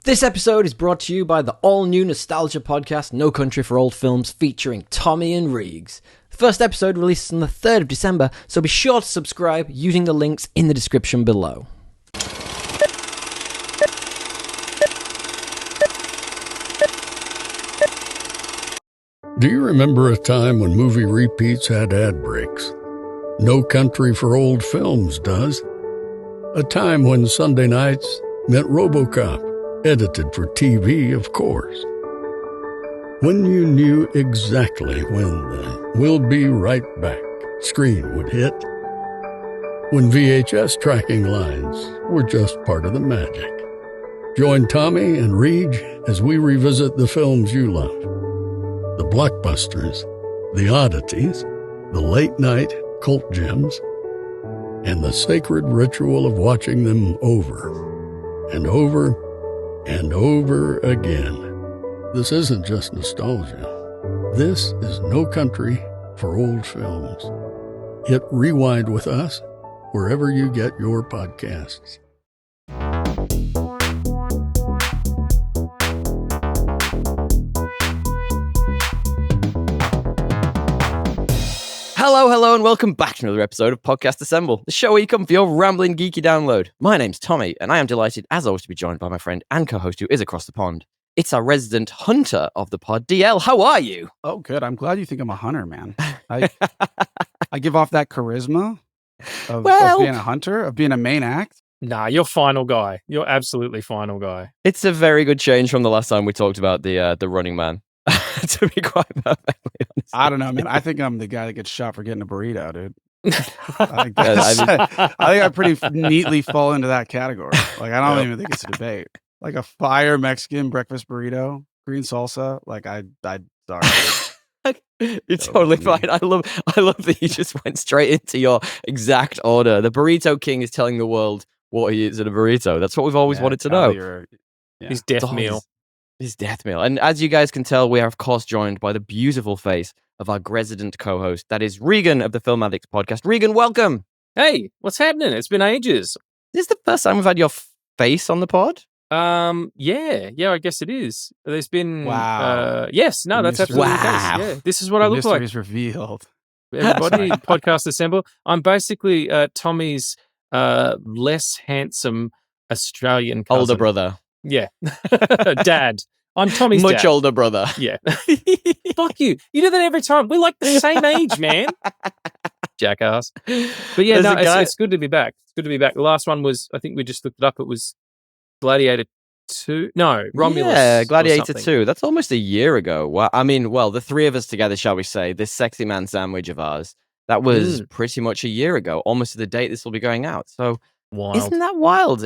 This episode is brought to you by the all-new nostalgia podcast No Country for Old Films featuring Tommy and Regs. The first episode releases on the 3rd of December, so be sure to subscribe using the links in the description below. Do you remember a time when movie repeats had ad breaks? No Country for Old Films does. A time when Sunday nights meant RoboCop, edited for TV, of course. When you knew exactly when the "we'll be right back" screen would hit. When VHS tracking lines were just part of the magic. Join Tommy and Reg as we revisit the films you love. The blockbusters, the oddities, the late-night cult gems, and the sacred ritual of watching them over and over and over again. This isn't just nostalgia. This is No Country for Old Films. Hit rewind with us wherever you get your podcasts. Hello, and welcome back to another episode of Podcast Assemble, the show where you come for your rambling geeky download. My name's Tommy, and I am delighted, as always, to be joined by my friend and co-host who is across the pond. It's our resident hunter of the pod, DL. How are you? Oh, good. I'm glad you think I'm a hunter, man. I give off that charisma of being a hunter, of being a main act. Nah, you're final guy. You're absolutely final guy. It's a very good change from the last time we talked about the Running Man. To be quite perfectly honest. I don't know, man. I think I'm the guy that gets shot for getting a burrito, dude. I think I pretty neatly fall into that category. Like, I don't even think it's a debate. Like a fire Mexican breakfast burrito, green salsa. Like, sorry. You're totally fine. I love that you just went straight into your exact order. The Burrito King is telling the world what he is in a burrito. That's what we've always wanted to know. His death meal. His death meal. And as you guys can tell, we are, of course, joined by the beautiful face of our resident co-host. That is Regan of the Film Addicts podcast. Regan, welcome. Hey, what's happening? It's been ages. This is the first time we've had your face on the pod? Yeah, I guess it is. There's been... Wow. Yes, no, that's absolutely the case. Yeah, this is what I look like. Mystery is revealed. Everybody, Podcast Assemble. I'm basically Tommy's less handsome Australian cousin. Older brother. Yeah. Dad. I'm Tommy's Much dad. older brother. Yeah. Fuck you. You do that every time. We're like the same age, man. Jackass. But yeah, it's good to be back. It's good to be back. The last one was, I think we just looked it up. It was Gladiator 2. No, Romulus. Yeah, Gladiator 2. That's almost a year ago. Well, the three of us together, shall we say, this sexy man sandwich of ours, that was pretty much a year ago, almost to the date this will be going out. So, wild. Isn't that wild?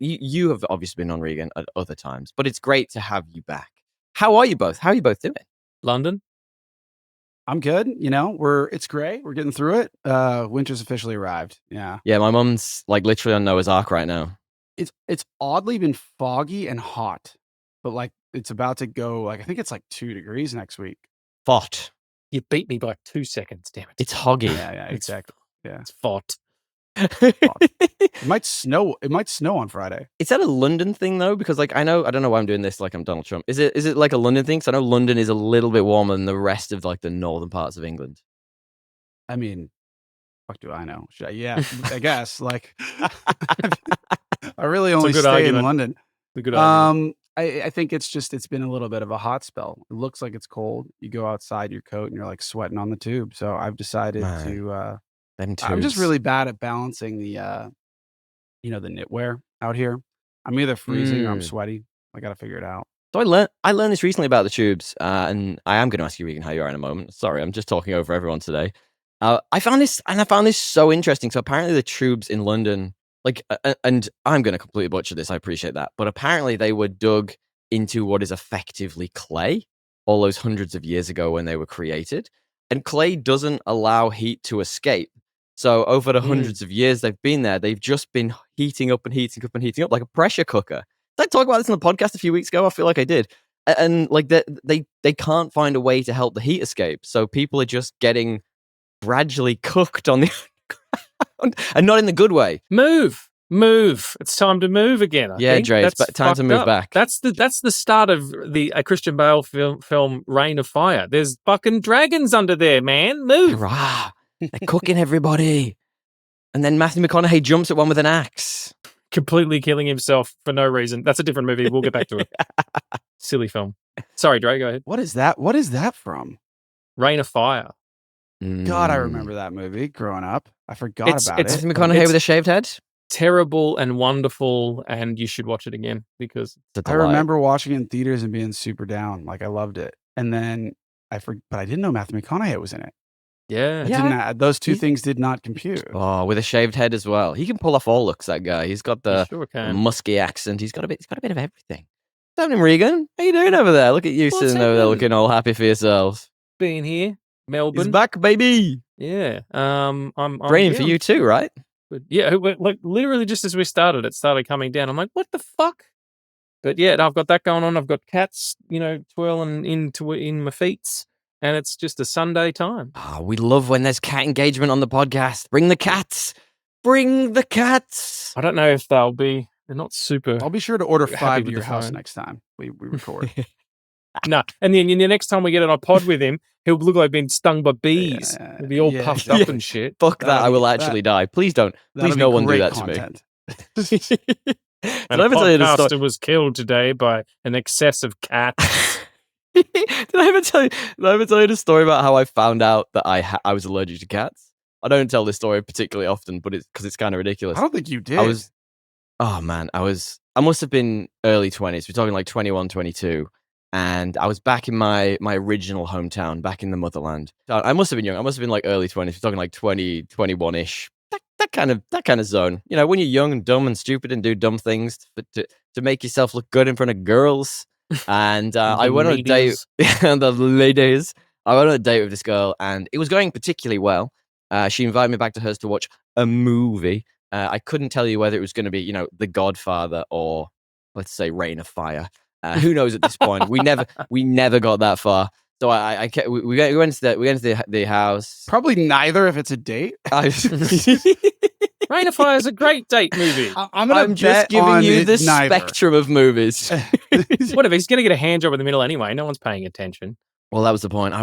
You have obviously been on Regan at other times, but it's great to have you back. How are you both? How are you both doing? London? I'm good. It's gray. We're getting through it. Winter's officially arrived. Yeah. Yeah, my mum's like literally on Noah's Ark right now. It's oddly been foggy and hot, but like it's about to go, I think it's like 2 degrees next week. Fot. You beat me by 2 seconds, damn it. It's hoggy. Yeah, exactly. Yeah. It's fot. It might snow on Friday. Is that a London thing though? Because I don't know why I'm doing this like I'm Donald Trump. Is it like a London thing? Because I know London is a little bit warmer than the rest of like the northern parts of England. I mean, fuck do I know? Yeah, I guess. Like, I really only stay in London. It's a good argument. I think it's been a little bit of a hot spell. It looks like it's cold. You go outside your coat and you're like sweating on the tube. So I've decided to. I'm just really bad at balancing the knitwear out here. I'm either freezing or I'm sweaty. I got to figure it out. So I learned this recently about the tubes, and I am going to ask you, Regan, how you are in a moment. Sorry, I'm just talking over everyone today. I found this so interesting. So apparently the tubes in London, and I'm going to completely butcher this. I appreciate that, but apparently they were dug into what is effectively clay all those hundreds of years ago when they were created, and clay doesn't allow heat to escape. So over the hundreds of years they've been there, they've just been heating up and heating up and heating up like a pressure cooker. Did I talk about this on the podcast a few weeks ago? I feel like I did. And like they can't find a way to help the heat escape. So people are just getting gradually cooked on the ground, and not in the good way. Move. Move. It's time to move again. I think. Dre, it's time to move back. That's the start of the Christian Bale film Reign of Fire. There's fucking dragons under there, man. Move. Rah, they're cooking everybody. And then Matthew McConaughey jumps at one with an axe. Completely killing himself for no reason. That's a different movie. We'll get back to it. Silly film. Sorry, Dre, go ahead. What is that? What is that from? Reign of Fire. God, I remember that movie growing up. I forgot about it. Matthew McConaughey with a shaved head? Terrible and wonderful, and you should watch it again because I remember watching it in theaters and being super down. Like, I loved it. And then but I didn't know Matthew McConaughey was in it. Yeah. Those two things did not compute. Oh, with a shaved head as well. He can pull off all looks, that guy. He's got the musky accent. He's got a bit of everything. What's happening, Regan? How you doing over there? Look at you sitting over there looking all happy for yourselves. Being here, Melbourne. He's back, baby. Yeah. I'm raining for you too, right? Yeah, like literally just as we started, it started coming down. I'm like, what the fuck? But yeah, I've got that going on. I've got cats, twirling in my feet, and it's just a Sunday time. Oh, we love when there's cat engagement on the podcast. Bring the cats. Bring the cats. I don't know if they're not super. I'll be sure to order 5 to your house next time we record. No, and then the next time we get on a pod with him, he'll look like being stung by bees. He'll be all puffed up and shit. Fuck that! I will actually die. Please don't. Please, no one do that to me. And a podcaster was killed today by an excess of cats. Did I ever tell you the story about how I found out that I was allergic to cats? I don't tell this story particularly often, but it's because it's kind of ridiculous. I don't think you did. I must have been early 20s. We're talking like 21, 22. And I was back in my original hometown, back in the motherland. I must have been young. I must have been like early 20s. We're talking like 20, 21-ish. That kind of zone. When you're young and dumb and stupid and do dumb things to make yourself look good in front of girls. And I went on a date. The ladies. I went on a date with this girl, and it was going particularly well. She invited me back to hers to watch a movie. I couldn't tell you whether it was going to be, The Godfather or, let's say, Reign of Fire. Who knows at this point? We never got that far. So we went to the house. Probably neither if it's a date. Reign of Fire is a great date movie. I'm just giving you the spectrum of movies. Whatever. He's going to get a hand job in the middle anyway. No one's paying attention. Well, that was the point.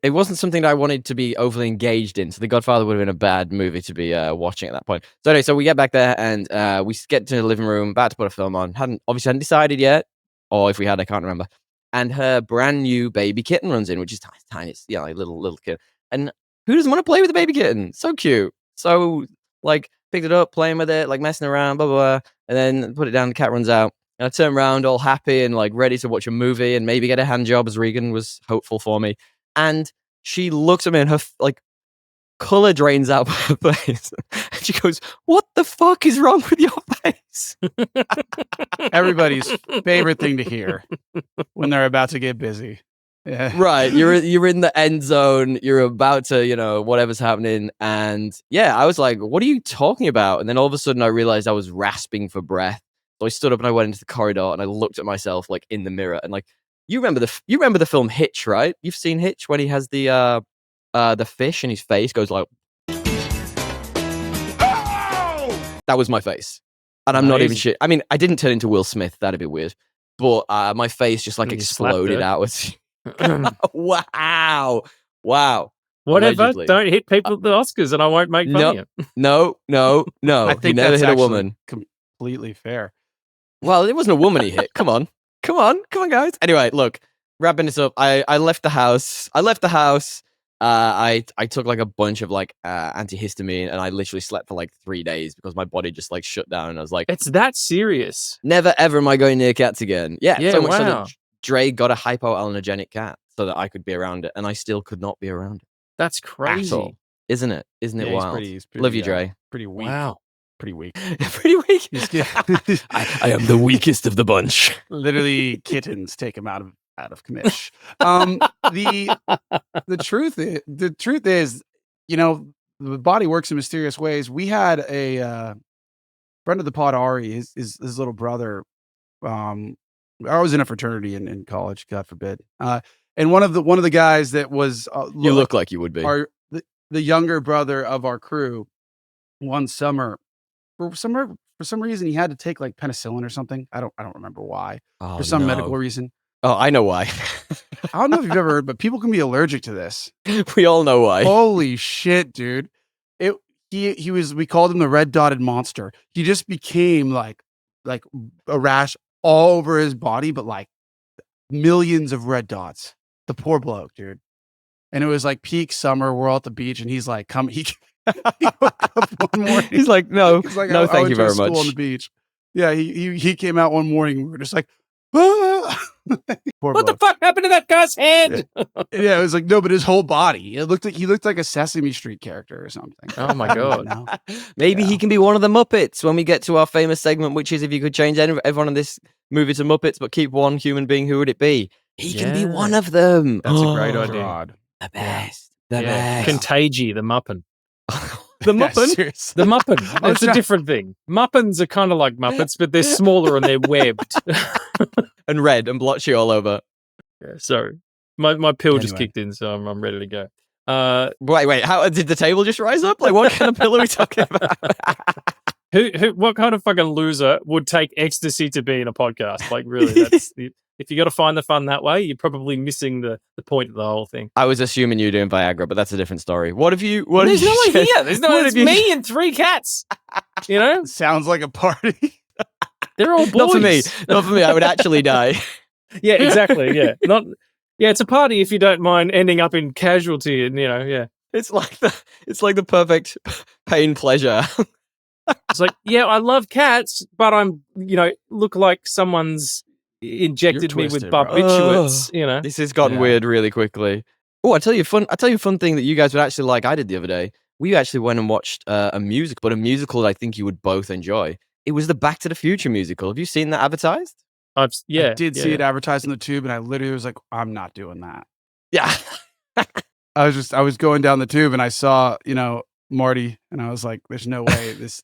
It wasn't something that I wanted to be overly engaged in. So The Godfather would have been a bad movie to be watching at that point. So anyway, we get back there and we get to the living room, about to put a film on. Hadn't decided yet. Or if we had, I can't remember. And her brand new baby kitten runs in, which is tiny. It's, like little kid. And who doesn't want to play with a baby kitten? So cute. So picked it up, playing with it, messing around, blah, blah, blah. And then put it down, the cat runs out. And I turn around all happy and ready to watch a movie and maybe get a hand job, as Regan was hopeful for me. And she looks at me and her color drains out of her face. And she goes, "What the fuck is wrong with your face?" Everybody's favorite thing to hear when they're about to get busy. Yeah. Right. You're in the end zone. You're about to, whatever's happening. And yeah, I was like, "What are you talking about?" And then all of a sudden I realized I was rasping for breath. So I stood up and I went into the corridor and I looked at myself in the mirror. And you remember the film Hitch, right? You've seen Hitch when he has the fish and his face goes like, "Oh!" That was my face. And I'm not even shit. I mean, I didn't turn into Will Smith. That'd be weird. But my face just exploded outwards. Wow. Whatever. Allegedly. Don't hit people at the Oscars and I won't make fun of you. No. I think he never hit a woman. Completely fair. Well, it wasn't a woman he hit. Come on, guys. Anyway, look, wrapping this up. I left the house. I took a bunch of antihistamine and I literally slept for 3 days because my body just shut down and I was like, it's that serious. Never ever am I going near cats again. Yeah, so much wow. so that Dre got a hypoallergenic cat so that I could be around it and I still could not be around it. That's crazy. Isn't it? Isn't it wild? He's pretty, love you, Dre. Pretty weak. Wow. Pretty weak. Pretty weak. I am the weakest of the bunch. Literally, kittens take him out of commish. The truth is, the body works in mysterious ways. We had a friend of the pod, Ari, his little brother. I was in a fraternity in college, God forbid. And one of the guys that was you look like you would be the younger brother of our crew. One summer, for for some reason he had to take like penicillin or something. I don't remember why. Oh, For some no. medical reason. Oh, I know why. I don't know if you've ever heard, but people can be allergic to this. We all know why. Holy shit, dude! We called him the red dotted monster. He just became like a rash all over his body, but like millions of red dots. The poor bloke, dude. And it was like peak summer. We're all at the beach, and he's like, "Come." He woke up one morning. He's like, no, He's like, no, I thank went you to a very school much. on the beach. Yeah, he came out one morning. We were just like, ah! Poor What the bloke. fuck happened to that guy's head? Yeah, it was like, no, but his whole body. He looked like a Sesame Street character or something. Oh my I don't God. know. Maybe Yeah. he can be one of the Muppets when we get to our famous segment, which is if you could change everyone in this movie to Muppets but keep one human being, who would it be? He can be Yeah. one of them. That's a great Oh, idea. God. The Yeah. best. The Yeah. best. Contagia, the Muppin. The Yeah, Muppin? seriously. The Muppin. It's a different thing. Muppins are kind of like Muppets, but they're smaller and they're webbed. And red and blotchy all over. Yeah, sorry. My pill just Anyway. kicked in, so I'm ready to go. Wait, how did the table just rise up? Like, what kind of pill are we talking about? What kind of fucking loser would take ecstasy to be in a podcast? Like, really, if you got to find the fun that way, you're probably missing the point of the whole thing. I was assuming you were doing Viagra, but that's a different story. What have you? There's no one said- here. There's no what one. It's have you- me and 3 cats. You know, Sounds like a party. they're all boys. Not for me. Not for me. I would actually die. Yeah, exactly. Yeah, it's a party if you don't mind ending up in casualty, and yeah. It's like the perfect pain pleasure. It's like, yeah, I love cats, but I'm, look like someone's injected me with twisted, bro. barbiturates. This has gotten Yeah. weird really quickly. Oh, I tell you a fun thing that you guys would actually like. I did the other day. We actually went and watched a musical that I think you would both enjoy. It was the Back to the Future musical. Have you seen that advertised? I did see it advertised in the tube, and I literally was like, I'm not doing that. Yeah. I was going down the tube, and I saw, Marty, and I was like, there's no way this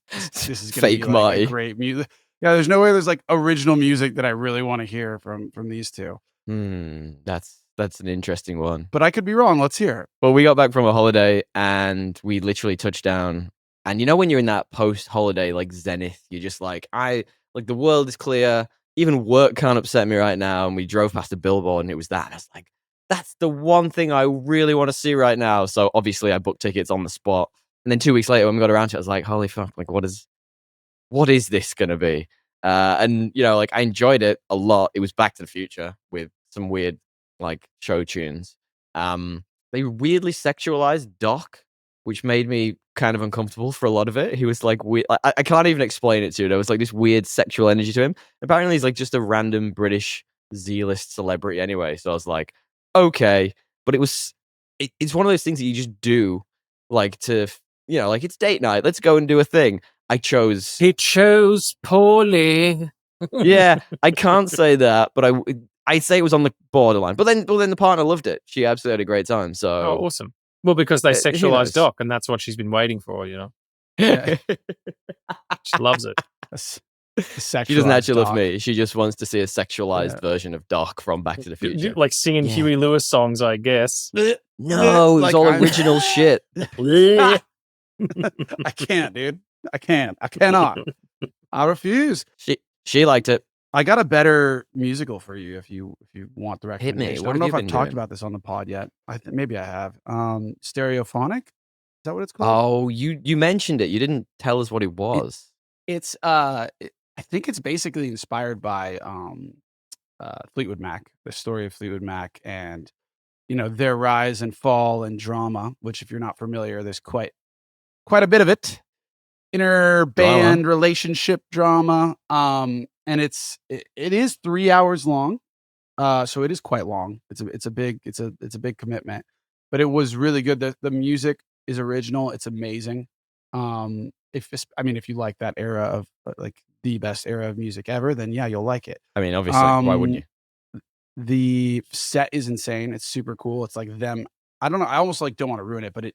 is gonna Fake be like Marty. a great music. Yeah, there's no way there's like original music that I really want to hear from these two. That's an interesting one. But I could be wrong. Let's hear it. Well, we got back from a holiday and we literally touched down. And when you're in that post-holiday like zenith, you're just like, the world is clear. Even work can't upset me right now. And we drove past a billboard and it was that. And I was like, that's the one thing I really want to see right now. So obviously I booked tickets on the spot. And then 2 weeks later when we got around to it, I was like, holy fuck, like what is this going to be? And I enjoyed it a lot. It was Back to the Future with some weird like show tunes. They weirdly sexualized Doc, which made me kind of uncomfortable for a lot of it. He was like weird. I can't even explain it to you. There was like this weird sexual energy to him. Apparently he's like just a random British Z-list celebrity anyway. So I was like, okay. But it's one of those things that you just do like to, like it's date night. Let's go and do a thing. He chose poorly. Yeah, I can't say that, but I say it was on the borderline. But then the partner loved it. She absolutely had a great time. So Oh, awesome. Well, because they Who knows? sexualized Doc, and that's what she's been waiting for, Yeah. She loves it. She doesn't actually love me. She just wants to see a sexualized version of Doc from Back to the Future. Like singing Yeah. Huey Lewis songs, I guess. No, it was Like, all I- original shit. I can't, dude. I cannot. I refuse. She liked it. I got a better musical for you if you want the Hit me. recommendation. What I don't know have if you I've been talked doing? about this on the pod yet. Maybe I have. Stereophonic? Is that what it's called? Oh, you mentioned it. You didn't tell us what it was. It's I think it's basically inspired by Fleetwood Mac, the story of Fleetwood Mac and their rise and fall and drama, which if you're not familiar, there's quite a bit of it. Inner band relationship drama. And it is 3 hours long. So it is quite long. It's a big big commitment. But it was really good. The music is original. It's amazing. If you like that era of like the best era of music ever, then yeah, you'll like it. I mean, obviously, why wouldn't you? The set is insane. It's super cool. It's like them. I don't know. I almost like don't want to ruin it, but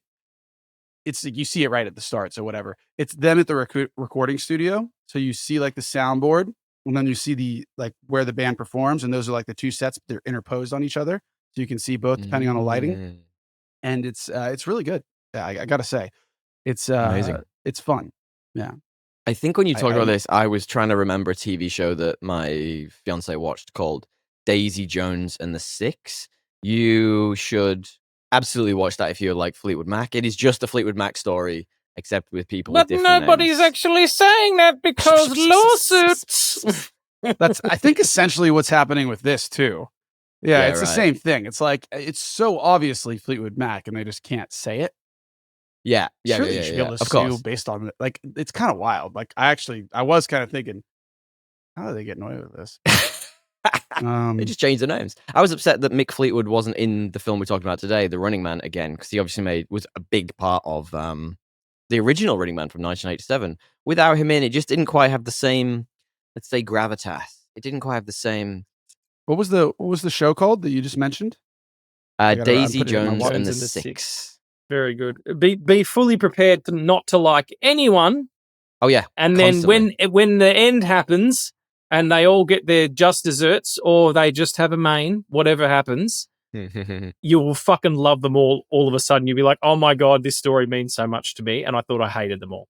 it's like you see it right at the start. So whatever. It's them at the recording studio. So you see like the soundboard, and then you see the like where the band performs, and those are like the two sets. They're interposed on each other, so you can see both depending on the lighting. And it's really good. Yeah, I gotta say, it's Amazing. It's fun. Yeah. I think when you talk about this, I was trying to remember a TV show that my fiance watched called Daisy Jones and the Six. You should absolutely watch that if you like Fleetwood Mac. It is just a Fleetwood Mac story, except with people with different nobody's names. actually saying that because lawsuits. That's, I think, essentially what's happening with this too. Yeah, it's right. the same thing. It's like, it's so obviously Fleetwood Mac and they just can't say it. Yeah. Surely you should be able to sue based on it. Like, it's kind of wild. Like, I was kind of thinking, how do they get away with this? They just changed the names. I was upset that Mick Fleetwood wasn't in the film we're talking about today, The Running Man, again, because he obviously was a big part of the original Running Man from 1987. Without him in, it just didn't quite have the same, let's say, gravitas. It didn't quite have the same. What was the show called that you just mentioned? Daisy Jones and the Six. Very good. Be fully prepared to not to like anyone. Oh yeah. And constantly. then when the end happens and they all get their just desserts or they just have a main, whatever happens, you will fucking love them all of a sudden. You'll be like, oh my God, this story means so much to me. And I thought I hated them all.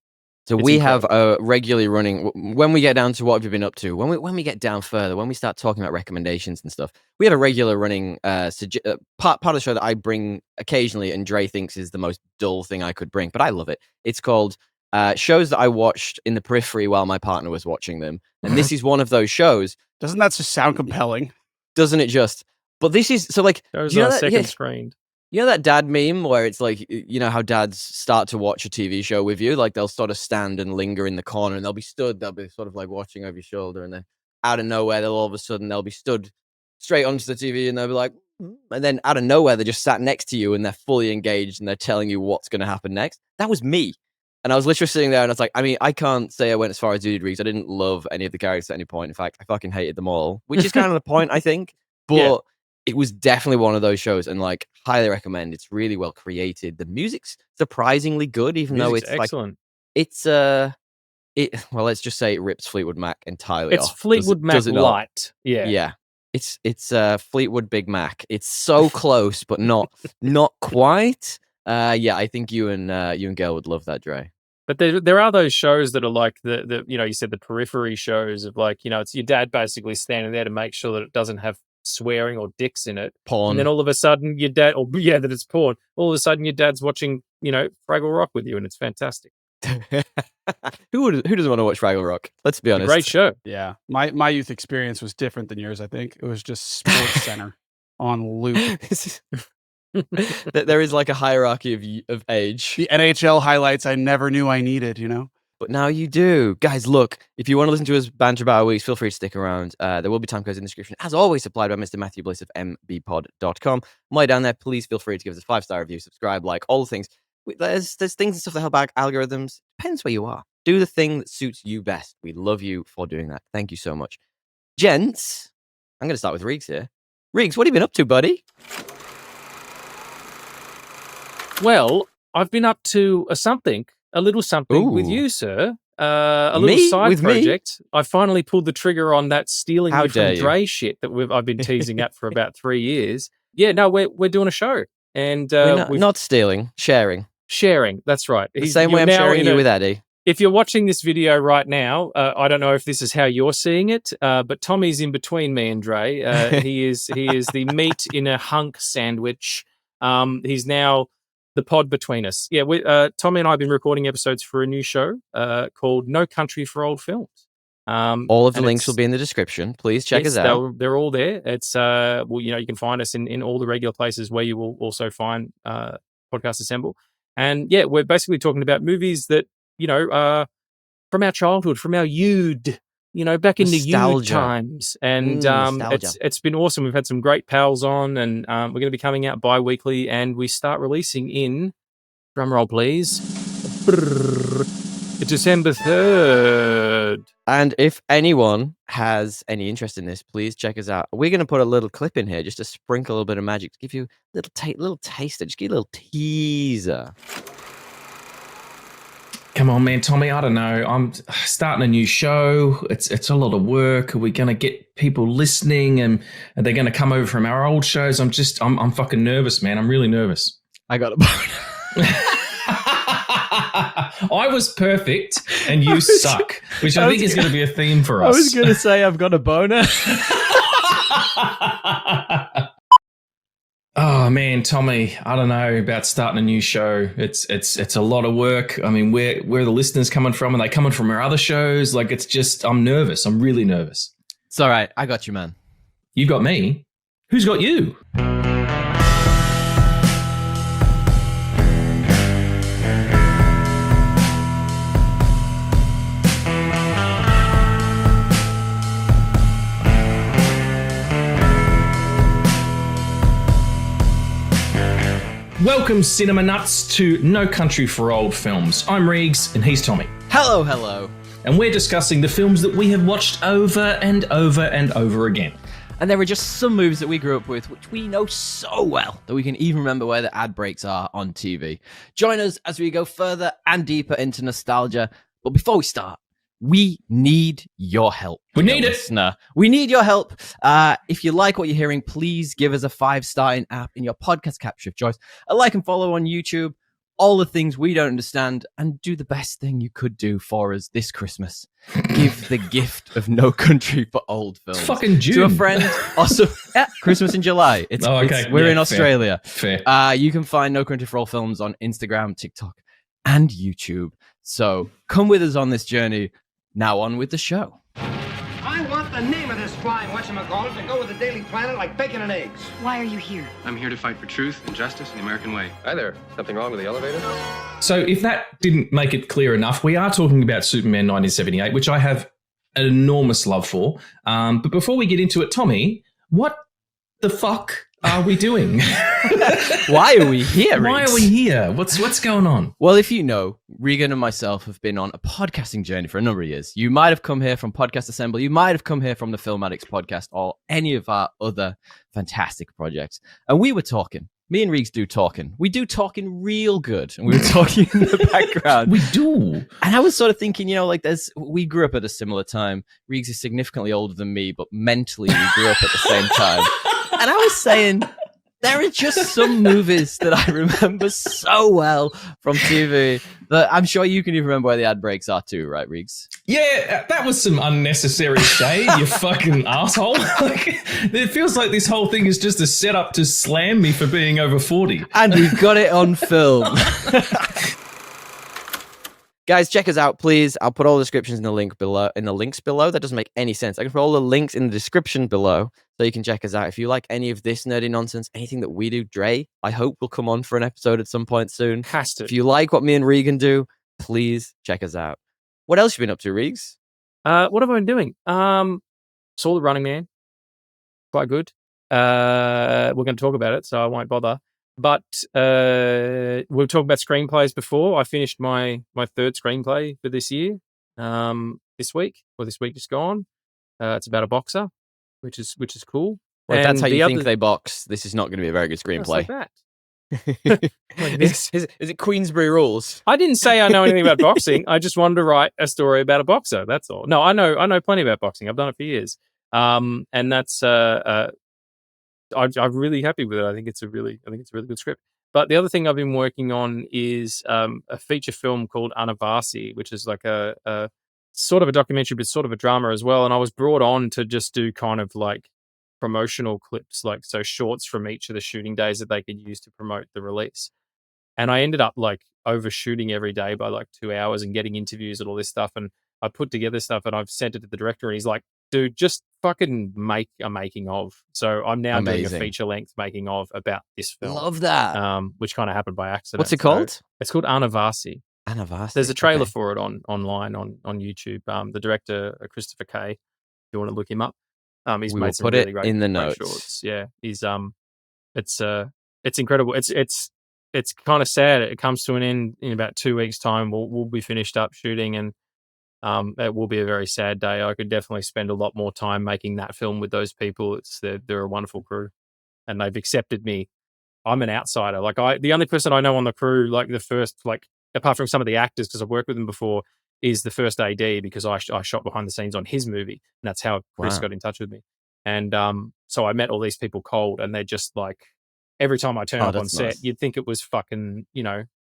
So we have a regularly running, when we get down to what have you been up to, when we get down further, when we start talking about recommendations and stuff, we have a regular running part of the show that I bring occasionally, and Dre thinks is the most dull thing I could bring, but I love it. It's called shows that I watched in the periphery while my partner was watching them. And this is one of those shows. Doesn't that just sound compelling? Doesn't it just? But this is, so like... Those are second screened. You know that dad meme where it's like, you know how dads start to watch a TV show with you? Like they'll sort of stand and linger in the corner and they'll be sort of like watching over your shoulder, and then out of nowhere, they'll be stood straight onto the TV and they'll be like, and then out of nowhere, they're just sat next to you and they're fully engaged and they're telling you what's going to happen next. That was me. And I was literally sitting there and I was like, I mean, I can't say I went as far as you did, Regs. I didn't love any of the characters at any point. In fact, I fucking hated them all, which is kind of the point, I think. But... yeah. It was definitely one of those shows, and like highly recommend. It's really well created. The music's surprisingly good, even though it's excellent. Like it's well, let's just say it rips Fleetwood Mac entirely off. It's Fleetwood Mac light. Yeah. It's Fleetwood Big Mac. It's so close, but not quite. Yeah, I think you and Gail would love that, Dre. But there are those shows that are like the you said the periphery shows of like, it's your dad basically standing there to make sure that it doesn't have swearing or dicks in it. Porn. And then all of a sudden your dad, that it's porn. All of a sudden your dad's watching, Fraggle Rock with you, and it's fantastic. Who doesn't want to watch Fraggle Rock? Let's be honest. Great show. Yeah. My youth experience was different than yours, I think. It was just Sports Center on loop. There is like a hierarchy of age. The NHL highlights I never knew I needed, But now you do. Guys, look, if you want to listen to us banter about our weeks, feel free to stick around. There will be time codes in the description, as always, supplied by Mr. Matthew Bliss of mbpod.com. While you're down there, please feel free to give us a 5-star review, subscribe, like, all the things. There's things and stuff that help out algorithms. Depends where you are. Do the thing that suits you best. We love you for doing that. Thank you so much. Gents, I'm going to start with Regs here. Regs, what have you been up to, buddy? Well, I've been up to a little something with you, sir. A little side project. I finally pulled the trigger on that stealing you from Dre shit that I've been teasing at for about 3 years. Yeah, no, we're doing a show, and we're not stealing, sharing. Sharing, that's right. The same way I'm sharing you with Eddie. If you're watching this video right now, I don't know if this is how you're seeing it, but Tommy's in between me and Dre. He is the meat in a hunk sandwich. He's now the pod between us. Yeah, Tommy and I have been recording episodes for a new show called No Country for Old Films. All of the links will be in the description. Please check us out. They're all there. It's you can find us in all the regular places where you will also find Podcast Assemble. And yeah, we're basically talking about movies that, from our childhood, from our youth, back in the youth times. And it's been awesome. We've had some great pals on, and we're going to be coming out bi-weekly, and we start releasing in, drumroll please, December 3rd. And if anyone has any interest in this, please check us out. We're going to put a little clip in here just to sprinkle a little bit of magic, to give you a little taster, just give you a little teaser. Come on, man, Tommy, I don't know. I'm starting a new show. It's a lot of work. Are we going to get people listening, and are they going to come over from our old shows? I'm fucking nervous, man. I'm really nervous. I got a I was perfect and you suck, which I think is going to be a theme for us. I was going to say I've got a boner. Oh man, Tommy, I don't know about starting a new show. It's a lot of work. I mean, where are the listeners coming from? Are they coming from our other shows? Like, it's just, I'm nervous. I'm really nervous. It's all right. I got you, man. You got me. Who's got you? Welcome, cinema nuts, to No Country for Old Films. I'm Regs, and he's Tommy. Hello, hello. And we're discussing the films that we have watched over and over and over again. And there are just some movies that we grew up with, which we know so well that we can even remember where the ad breaks are on TV. Join us as we go further and deeper into nostalgia. But before we start, we need your help. We need it. Listener. We need your help. If you like what you're hearing, please give us a 5-star in app in your podcast capture of choice. A like and follow on YouTube. All the things we don't understand, and do the best thing you could do for us this Christmas. Give the gift of No Country for Old Films. It's fucking June. To a friend. Also, Christmas in July. We're in Australia. Fair. You can find No Country for Old Films on Instagram, TikTok, and YouTube. So come with us on this journey. Now on with the show. I want the name of this flying whatchamacallit to go with the Daily Planet like bacon and eggs. Why are you here? I'm here to fight for truth and justice in the American way. Hi there. Something wrong with the elevator? So if that didn't make it clear enough, we are talking about Superman 1978, which I have an enormous love for. But before we get into it, Tommy, what the fuck are we doing? Why are we here? Why are we here? What's going on? Well, if you know, Regan and myself have been on a podcasting journey for a number of years. You might have come here from Podcast Assembly. You might have come here from the Film Addicts podcast or any of our other fantastic projects. And we were talking. Me and Regs do talking. We do talking real good. And we were talking in the background. We do. And I was sort of thinking, we grew up at a similar time. Regs is significantly older than me, but mentally we grew up at the same time. And I was saying, there are just some movies that I remember so well from TV that I'm sure you can even remember where the ad breaks are too, right, Regs? Yeah, that was some unnecessary shade, you fucking asshole. It feels like this whole thing is just a setup to slam me for being over 40. And we've got it on film. Guys, check us out, please. I'll put all the descriptions in the links below. That doesn't make any sense. I can put all the links in the description below so you can check us out. If you like any of this nerdy nonsense, anything that we do, Dre, I hope will come on for an episode at some point soon. Has to. If you like what me and Regan do, please check us out. What else you been up to, Regs? What have I been doing? Saw The Running Man. Quite good. We're going to talk about it, so I won't bother. But we've talked about screenplays before. I finished my third screenplay for this year, this week just gone. It's about a boxer, which is cool. Well, if And that's how the you other- think they box, this is not going to be a very good It's like screenplay. that. Like this. Is it Queensberry Rules? I didn't say I know anything about boxing. I just wanted to write a story about a boxer. That's all. No, I know plenty about boxing. I've done it for years. And that's I'm really happy with it. I think it's a really good script. But the other thing I've been working on is a feature film called Anavasi, which is like a sort of a documentary, but sort of a drama as well. And I was brought on to just do kind of like promotional clips, like so shorts from each of the shooting days that they could use to promote the release. And I ended up like overshooting every day by like 2 hours and getting interviews and all this stuff. And I put together stuff and I've sent it to the director and he's like, dude, just fucking make a making of. So I'm now doing a feature length making of about this film. Love that. Which kind of happened by accident. What's it called? So it's called Anavasi. Anavasi. There's a trailer for it online on YouTube. The director, Christopher Kay, if you want to look him up. He's We made will some put really it great, in the great notes. shorts. Yeah, he's it's incredible. It's kind of sad. It comes to an end in about 2 weeks' time. We'll be finished up shooting, and it will be a very sad day. I could definitely spend a lot more time making that film with those people. They're a wonderful crew, and they've accepted me. I'm an outsider. Like the only person I know on the crew, like the first, like apart from some of the actors, because I've worked with them before, is the first AD because I shot behind the scenes on his movie, and that's how Chris got in touch with me. And so I met all these people cold, and they're just like, every time I turn up on set, nice. you'd think it was fucking,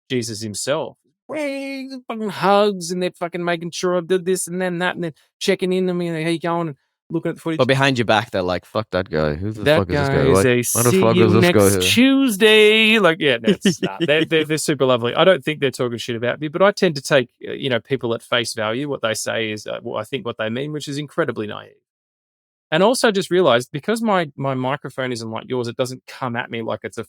Jesus himself. Regs, and fucking hugs, and they're fucking making sure I did this and then that, and then checking in on me, and how you going, and looking at the footage. But behind your back, they're like, "Fuck that guy. Who the that fuck is this guy guy? is What a the see fuck you is this guy next here?" Tuesday. Like, yeah, they're super lovely. I don't think they're talking shit about me, but I tend to take people at face value. What they say is I think what they mean, which is incredibly naive. And also just realized, because my microphone isn't like yours, it doesn't come at me like it's a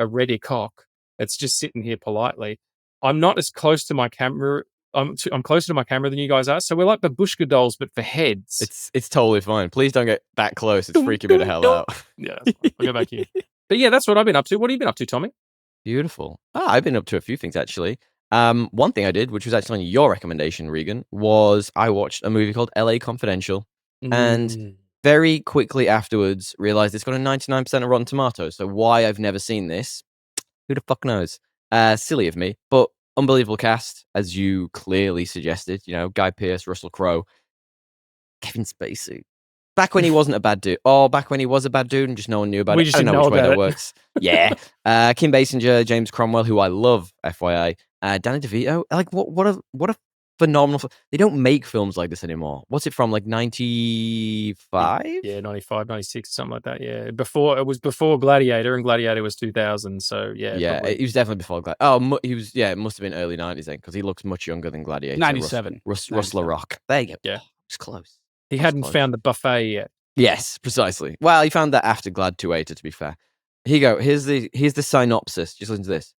ready cock. It's just sitting here politely. I'm not as close to my camera. I'm closer to my camera than you guys are. So we're like babushka dolls, but for heads. It's totally fine. Please don't get that close. It's freaking me the hell out. Yeah, that's fine. I'll go back here. But yeah, that's what I've been up to. What have you been up to, Tommy? Beautiful. I've been up to a few things, actually. One thing I did, which was actually on your recommendation, Regan, was I watched a movie called LA Confidential. And very quickly afterwards realized it's got a 99% of Rotten Tomatoes. So why I've never seen this, who the fuck knows? Silly of me, but unbelievable cast, as you clearly suggested. Guy Pearce, Russell Crowe, Kevin Spacey. Back when he wasn't a bad dude. Oh, back when he was a bad dude and just no one knew about We it. just I don't didn't know know which way about that it. works. Yeah. Kim Basinger, James Cromwell, who I love, FYI. Danny DeVito. Like, what a phenomenal. They don't make films like this anymore. What's it from? Like 95? Yeah, 95, 96, something like that. Yeah. It was before Gladiator, and Gladiator was 2000. So yeah. Yeah, probably. he was definitely before Gladiator. Oh, he was. Yeah, it must have been early 90s then, because he looks much younger than Gladiator. 97. Russell Rock. There you go. Yeah. It's close. He hadn't found the buffet yet. Yes, precisely. Well, he found that after Gladiator, to be fair. Here you go. Here's the synopsis. Just listen to this.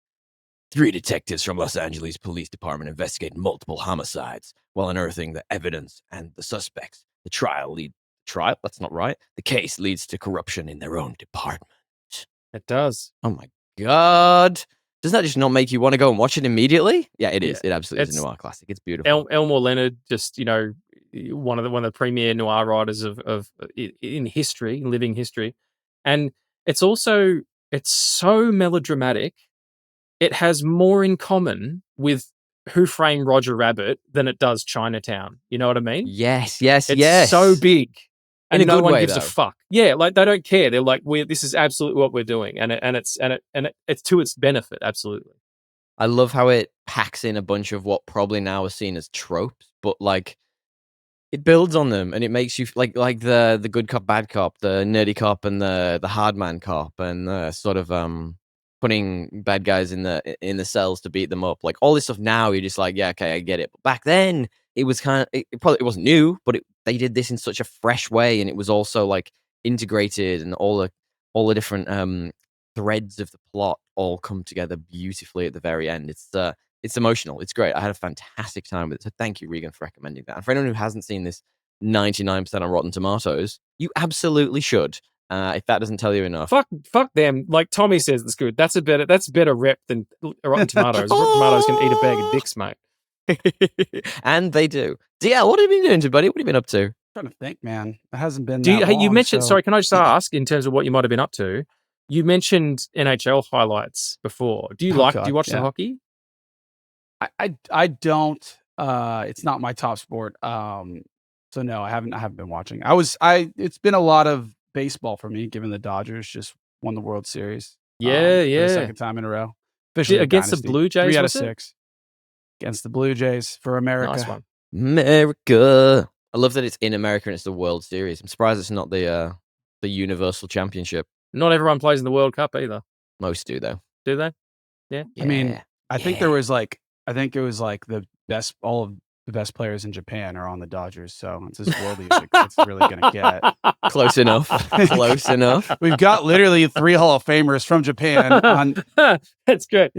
3 detectives from Los Angeles Police Department investigate multiple homicides while unearthing the evidence and the suspects. The trial? That's not right. The case leads to corruption in their own department. It does. Oh my God. Doesn't that just not make you want to go and watch it immediately? Yeah, it is. It absolutely is a noir classic. It's beautiful. Elmore Leonard, just, one of the premier noir writers of in history, living history. And it's so melodramatic. It has more in common with Who Framed Roger Rabbit than it does Chinatown. You know what I mean? Yes. It's so big. And In a no good one way, gives though. a fuck. Yeah, like they don't care. They're like, this is absolutely what we're doing, and it's to its benefit, absolutely. I love how it packs in a bunch of what probably now are seen as tropes, but like it builds on them, and it makes you like the good cop, bad cop, the nerdy cop, and the hard man cop, and sort of putting bad guys in the cells to beat them up. Like all this stuff now, you're just like, yeah, okay, I get it. But back then, it was kind of it wasn't new, but they did this in such a fresh way, and it was also like integrated, and all the different threads of the plot all come together beautifully at the very end. It's emotional. It's great. I had a fantastic time with it. So thank you, Regan, for recommending that. And for anyone who hasn't seen this 99% on Rotten Tomatoes, you absolutely should. If that doesn't tell you enough. Fuck them. Like Tommy says, it's good. That's better rep than Rotten Tomatoes. Rotten Tomatoes can eat a bag of dicks, mate. And they do. DL, what have you been doing, buddy? What have you been up to? I'm trying to think, man. It hasn't been you mentioned, so... sorry, can I just ask, in terms of what you might have been up to, you mentioned NHL highlights before. Do you watch the hockey? I don't. It's not my top sport. So no, I haven't been watching. It's been a lot of baseball for me, given the Dodgers just won the World Series. For the second time in a row. Officially against the Blue Jays. 3 out of 6 against the Blue Jays for America. Nice one. America. I love that it's in America and it's the World Series. I'm surprised it's not the Universal Championship. Not everyone plays in the World Cup either. Most do, though. Do they? Yeah. I mean, I think it was like the best. All of the best players in Japan are on the Dodgers, so it's as worldly as it's really going to get. Close enough. Close enough. We've got literally 3 Hall of Famers from Japan. That's good.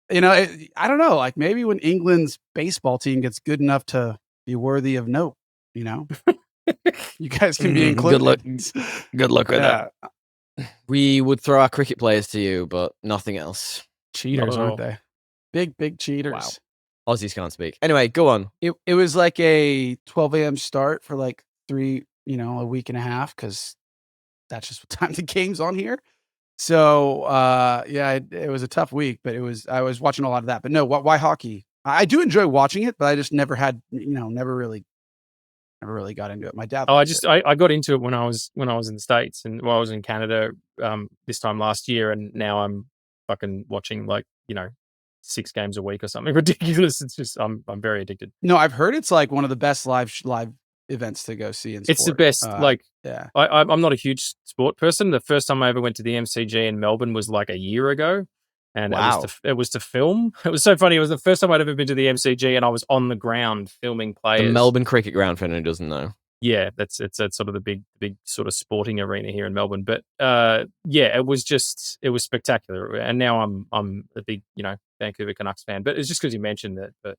I don't know. Like maybe when England's baseball team gets good enough to be worthy of note, you guys can be included. Good luck with that. We would throw our cricket players to you, but nothing else. Cheaters, aren't they? Big cheaters. Wow. Aussies can't speak. Anyway, go on. It was like a 12 a.m. start for like a week and a half, because that's just what time the game's on here. So it was a tough week, but I was watching a lot of that. But no, why hockey? I do enjoy watching it, but I just never had, never really got into it. My dad. I got into it when I was in the States, and while I was in Canada this time last year, and now I'm fucking watching 6 games a week or something ridiculous. It's just I'm very addicted. No, I've heard it's like one of the best live events to go see in sport. It's the best. Yeah, I'm not a huge sport person. The first time I ever went to the MCG in Melbourne was like a year ago, and it was to film. It was so funny. It was the first time I'd ever been to the MCG, and I was on the ground filming players. The Melbourne Cricket Ground, for anyone who doesn't know. Yeah, it's sort of the big sort of sporting arena here in Melbourne. But it was spectacular. And now I'm a big Vancouver Canucks fan. But it's just because you mentioned that. But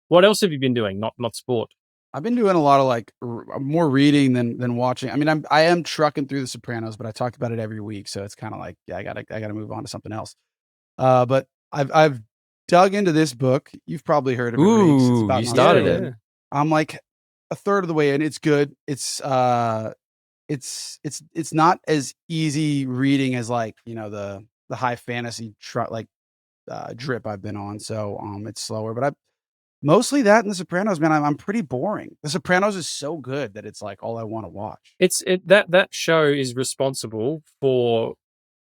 what else have you been doing? Not sport. I've been doing a lot of like more reading than watching. I mean, I am trucking through The Sopranos, but I talk about it every week, so it's kind of like I gotta move on to something else. But I've dug into this book. You've probably heard of it. Ooh, you started it. I'm like a third of the way in. It's good. It's not as easy reading as like the high fantasy drip I've been on. So it's slower, but mostly that and The Sopranos, man. I'm pretty boring. The Sopranos is so good that it's like all I want to watch. That show is responsible for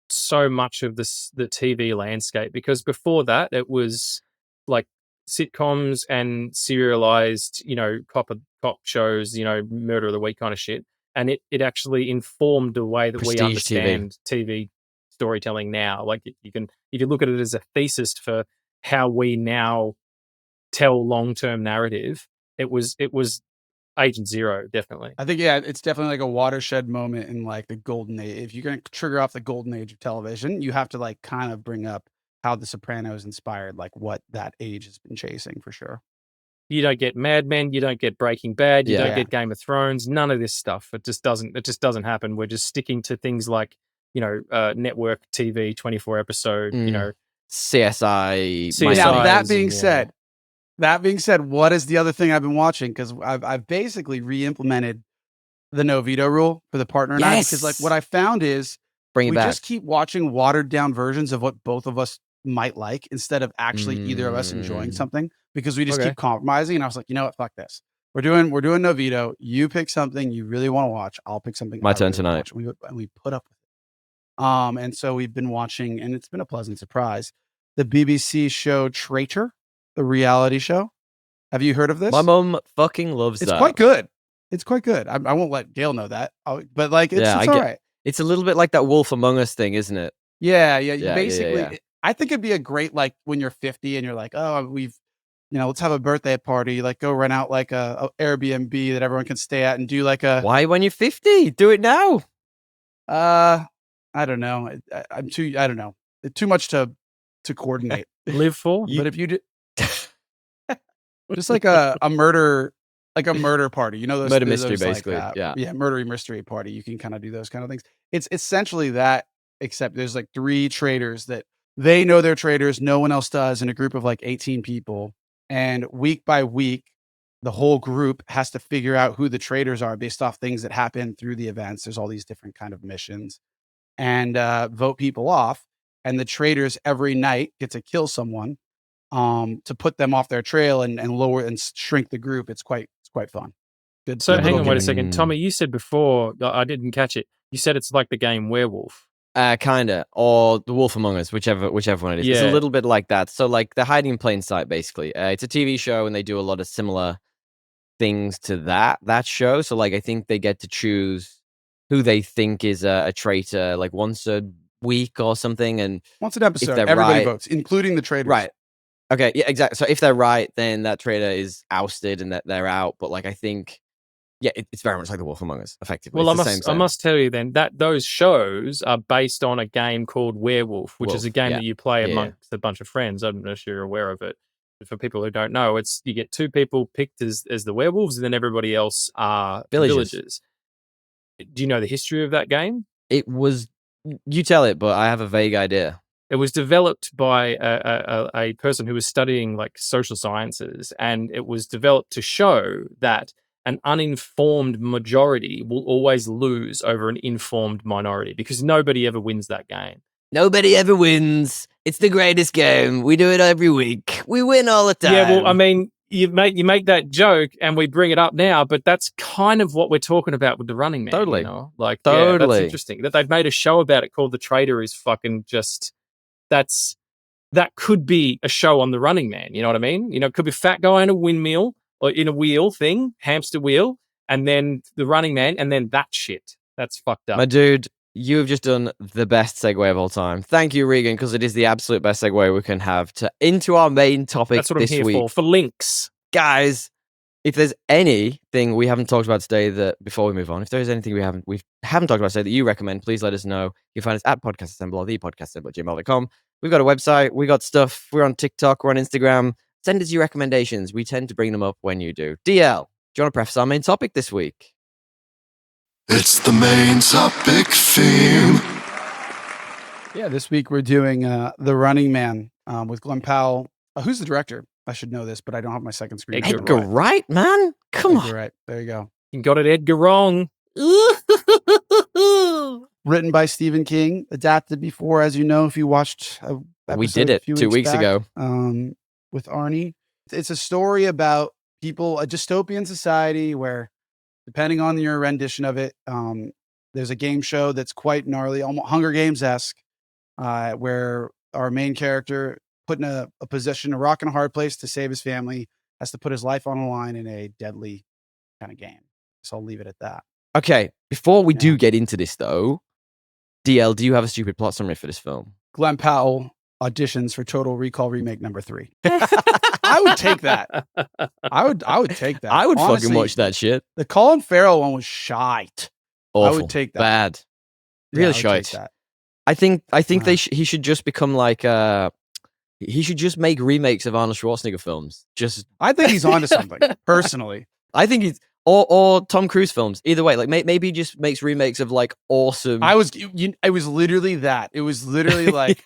so much of the TV landscape, because before that it was like sitcoms and serialized, cop shows, murder of the week kind of shit, and it actually informed the way that Prestige we understand TV storytelling now. Like you can, if you look at it as a thesis for how we now tell long-term narrative, it was Agent Zero, definitely. I think it's definitely like a watershed moment in like the golden age. If you're going to trigger off the golden age of television, you have to like kind of bring up how The Sopranos inspired like what that age has been chasing, for sure. You don't get Mad Men, you don't get Breaking Bad, you don't get Game of Thrones, none of this stuff. It just doesn't happen. We're just sticking to things like, network TV, 24 episode, CSI. Now that being said, what is the other thing I've been watching? Because I've basically re-implemented the no veto rule for the partner and I, because like what I found is we just keep watching watered down versions of what both of us might like instead of actually either of us enjoying something, because we just keep compromising. And I was like, you know what, fuck this. We're doing no veto. You pick something you really want to watch. I'll pick something. My turn tonight. And we put up with it. And so we've been watching, and it's been a pleasant surprise, the BBC show Traitor, the reality show. Have you heard of this? My mom fucking loves It's that. quite good. It's quite good. I won't let Gail know that. But like, it's all right. It's a little bit like that Wolf Among Us thing, isn't it? Yeah. Basically, I think it'd be a great, like when you're 50 and you're like, oh, let's have a birthday party. Like go rent out like a Airbnb that everyone can stay at and do like a. Why when you're 50? Do it now. I don't know. I don't know. It's too much to coordinate. Live for. But if you do, just like a murder, like a murder party, those murder mystery, those basically. Like, murder mystery party. You can kind of do those kind of things. It's essentially that, except there's like 3 traitors that they know they're traitors. No one else does, in a group of like 18 people. And week by week, the whole group has to figure out who the traitors are based off things that happen through the events. There's all these different kind of missions, and vote people off. And the traitors every night get to kill someone to put them off their trail and lower and shrink the group. It's quite fun. Good. So hang on, wait a second, Tommy. You said before, I didn't catch it. You said it's like the game Werewolf. Kinda, or The Wolf Among Us, whichever one it is. Yeah. It's a little bit like that. So like they're hiding in plain sight, basically. It's a TV show, and they do a lot of similar things to that show. So like I think they get to choose who they think is a traitor, like once a week or something, and once an episode, everybody votes, including the traitors. Right. Okay. Yeah. Exactly. So if they're right, then that traitor is ousted and that they're out. But like I think. Yeah, it's very much like The Wolf Among Us, effectively. Well, I must tell you then that those shows are based on a game called Werewolf, which is a game that you play amongst a bunch of friends. I'm not sure you're aware of it. But for people who don't know, you get 2 people picked as the werewolves, and then everybody else are villagers. Do you know the history of that game? It was, you tell it, but I have a vague idea. It was developed by a person who was studying like social sciences, and it was developed to show that an uninformed majority will always lose over an informed minority, because nobody ever wins that game. Nobody ever wins. It's the greatest game. We do it every week. We win all the time. Yeah, well, I mean, you make that joke and we bring it up now, but that's kind of what we're talking about with the Running Man. Totally. Like, totally. That's interesting. That they've made a show about it called The Traitor is fucking just, that's that could be a show on The Running Man. You know what I mean? You know, it could be a fat guy in a windmill or in a wheel thing, hamster wheel, and then The Running Man, and then that shit. That's fucked up. My dude, you have just done the best segue of all time. Thank you, Regan, because it is the absolute best segue we can have into our main topic That's what this I'm here week. for links. Guys, if there's anything we haven't talked about today that before we move on, if there is anything we haven't talked about today that you recommend, please let us know. You can find us at Podcast Assemble or thepodcastassemble@gmail.com. We've got a website, we got stuff, we're on TikTok, we're on Instagram. Send us your recommendations. We tend to bring them up when you do. DL, do you want to preface our main topic this week? It's the main topic theme. Yeah, this week we're doing The Running Man with Glenn Powell. Who's the director? I should know this, but I don't have my second screen. Edgar Wright, man. Come on. Edgar Wright. There you go. You got it, Edgar, wrong. Written by Stephen King, adapted before, as you know, if you watched we did it 2 weeks ago with Arnie. It's a story about people, a dystopian society where, depending on your rendition of it, there's a game show that's quite gnarly, almost Hunger Games-esque, where our main character, put in a position, a rock and a hard place to save his family, has to put his life on the line in a deadly kind of game. So I'll leave it at that. Okay, before we do get into this, though, DL, do you have a stupid plot summary for this film? Glenn Powell auditions for Total Recall remake number 3. I would take that. I would take that. I would Honestly, fucking watch that shit. The Colin Farrell one was shite. Awful. I would take that. Bad. Really shite. I think he should just become like he should just make remakes of Arnold Schwarzenegger films. I think he's onto something. Personally, I think he's or Tom Cruise films. Either way, like maybe he just makes remakes of like awesome. It was literally that. It was literally like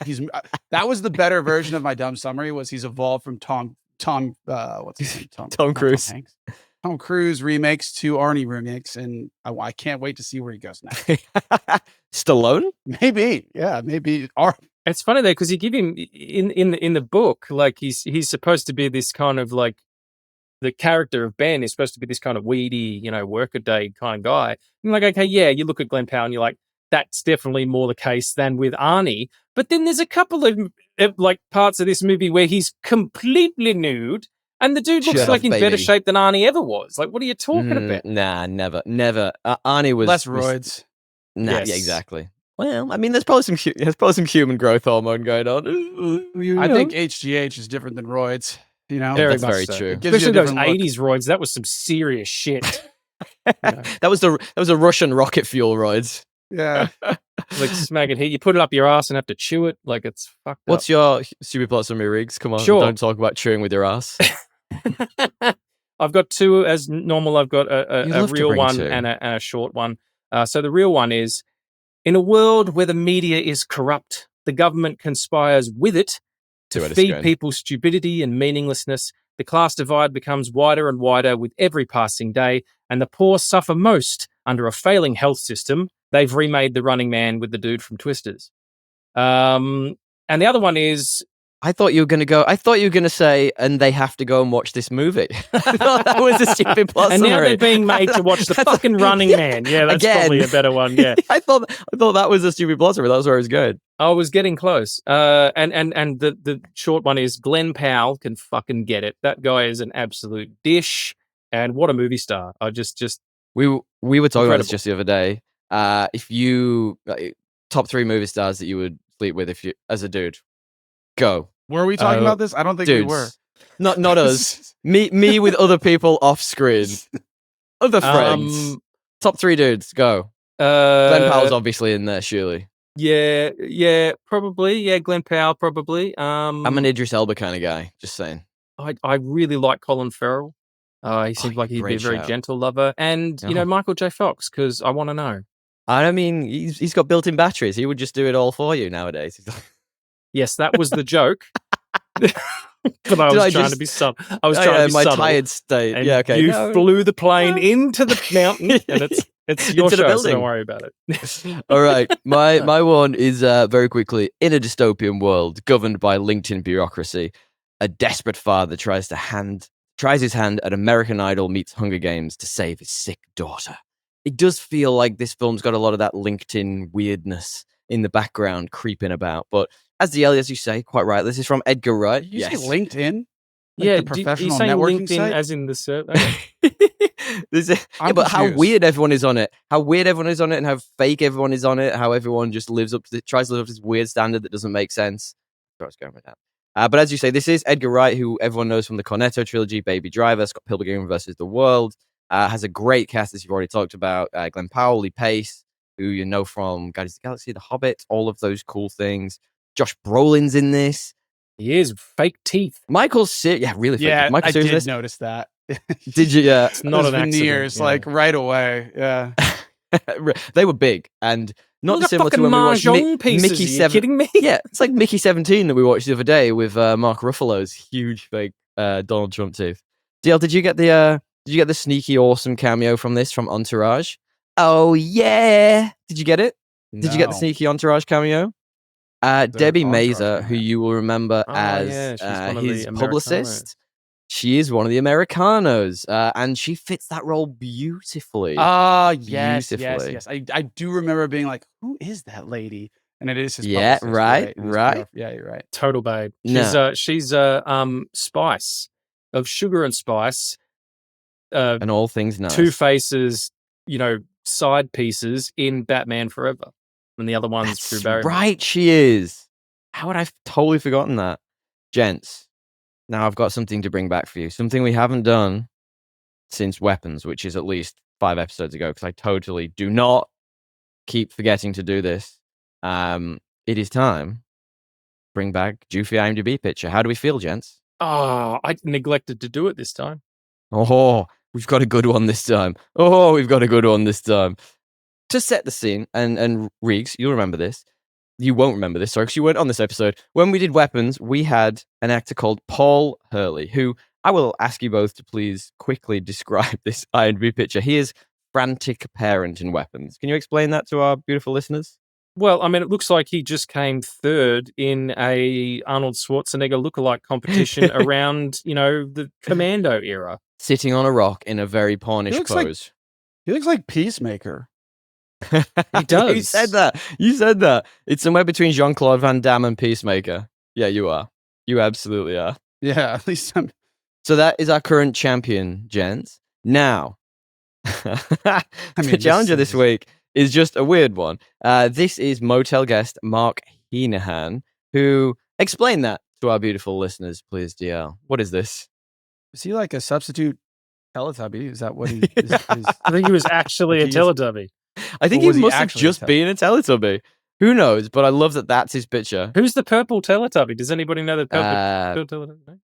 that was the better version of my dumb summary. Was he's evolved from what's his name? Tom Cruise. Tom Cruise remakes to Arnie remakes, and I can't wait to see where he goes next. Stallone? Maybe, yeah, maybe. It's funny though, because you give him in the book, like he's supposed to be this kind of like, the character of Ben is supposed to be this kind of weedy, workaday kind of guy. And like, okay, yeah, you look at Glenn Powell and you're like, that's definitely more the case than with Arnie. But then there's a couple of like parts of this movie where he's completely nude, and the dude looks like in better shape than Arnie ever was. Like, what are you talking about? Nah, never. Arnie was less roids. Nah, yes. Yeah, exactly. Well, I mean, there's probably some human growth hormone going on. I think HGH is different than roids. That's very true. Especially those 80s roids. That was some serious shit. That was a Russian rocket fuel roids. Yeah. Like smack it here. You put it up your ass and have to chew it. Like, it's fucked What's up. your stupid plot summary, Riggs? Come on, don't talk about chewing with your ass. I've got two as normal. I've got a real one and a short one. So the real one is, in a world where the media is corrupt, the government conspires with it to feed people stupidity and meaninglessness. The class divide becomes wider and wider with every passing day, and the poor suffer most under a failing health system. They've remade The Running Man with the dude from Twisters. And the other one is, I thought you were going to say, and they have to go and watch this movie. I thought that was a stupid plot and summary. now they're being made to watch the fucking Running Man. Yeah, that's probably a better one. Yeah, I thought that was a stupid plot summary. That was where I was going. I was getting close. And the short one is, Glenn Powell can fucking get it. That guy is an absolute dish, and what a movie star. We were talking about this just the other day. If you top 3 movie stars that you would sleep with if you as a dude. Go. Were we talking about this? I don't think we were. Not us. me with other people off screen. Other friends. Top 3 dudes. Go. Glenn Powell's obviously in there, surely. Yeah, probably. Yeah, Glenn Powell, probably. I'm an Idris Elba kind of guy. Just saying. I really like Colin Farrell. He seems like he'd be a very gentle lover, and Michael J. Fox, because I want to know. I mean, he's got built-in batteries. He would just do it all for you nowadays. Yes, that was the joke. But I was trying to be subtle. I was trying to be my subtle. tired state. And yeah, okay. You flew the plane into the mountain, and it's your show, so don't worry about it. All right. My one is very quickly, in a dystopian world governed by LinkedIn bureaucracy, a desperate father tries his hand at American Idol meets Hunger Games to save his sick daughter. It does feel like this film's got a lot of that LinkedIn weirdness in the background creeping about, but as DL, as you say, quite right. This is from Edgar Wright. Did you say LinkedIn? Yeah, the professional you saying networking LinkedIn site? as in the server? Okay. But how confused. weird everyone is on it. How weird everyone is on it, and how fake everyone is on it. How everyone just tries to live up to this weird standard that doesn't make sense. That's where I was going with that. But as you say, this is Edgar Wright, who everyone knows from the Cornetto trilogy, Baby Driver, Scott Pilgrim versus the World. Has a great cast, as you've already talked about. Glenn Powell, Lee Pace, who you know from Guardians of the Galaxy, The Hobbit, all of those cool things. Josh Brolin's in this. He is fake teeth. Michael's really fake. Yeah, Michael I did Cera's notice that. Did you? Yeah, It's not Those an veneers, accident. Yeah. right away. Yeah. they were big and not Look at dissimilar to fucking when we watched mahjong pieces. Mickey Are you 7. kidding me? Yeah, it's like Mickey 17 that we watched the other day with Mark Ruffalo's huge fake Donald Trump tooth. DL, did you get the sneaky awesome cameo from Entourage? Oh yeah, did you get it? Did you get the No. sneaky Entourage cameo? Debbie Entourage Mazur, who you will remember as she's one of his the publicist. She is one of the Americanos, and she fits that role beautifully. Yes. Beautifully. I do remember being like, who is that lady? And it is his Yeah, publicist, right. Yeah, you're right. Total babe. No. She's Spice of Sugar and Spice. And all things nice. Two Faces, side pieces in Batman Forever, and the other one's Drew That's Barrymore. right, she is. How had I totally forgotten that? Gents, now I've got something to bring back for you. Something we haven't done since Weapons, which is at least 5 episodes ago, because I totally do not keep forgetting to do this. It is time. Bring back Doofy IMDb picture. How do we feel, gents? Oh, I neglected to do it this time. Oh, we've got a good one this time. To set the scene, and Regs, you'll remember this. You won't remember this, sorry, because you weren't on this episode. When we did Weapons, we had an actor called Paul Hurley, who I will ask you both to please quickly describe this IMDb picture. He is frantic parent in Weapons. Can you explain that to our beautiful listeners? Well, I mean, it looks like he just came third in a Arnold Schwarzenegger lookalike competition around, the Commando era. Sitting on a rock in a very pornish pose. He looks like Peacemaker. He does. You said that. It's somewhere between Jean-Claude Van Damme and Peacemaker. Yeah, you are. You absolutely are. Yeah, at least I'm. So that is our current champion, gents. Now, the challenger this week is just a weird one. This is motel guest Mark Heenahan, who explain that to our beautiful listeners, please, DL. What is this? Is he like a substitute Teletubby? Is that what he is? I think he was actually a Teletubby. I think Or was he he must have actually just been a Teletubby. Who knows? But I love that that's his picture. Who's the purple Teletubby? Does anybody know the purple Teletubby? No?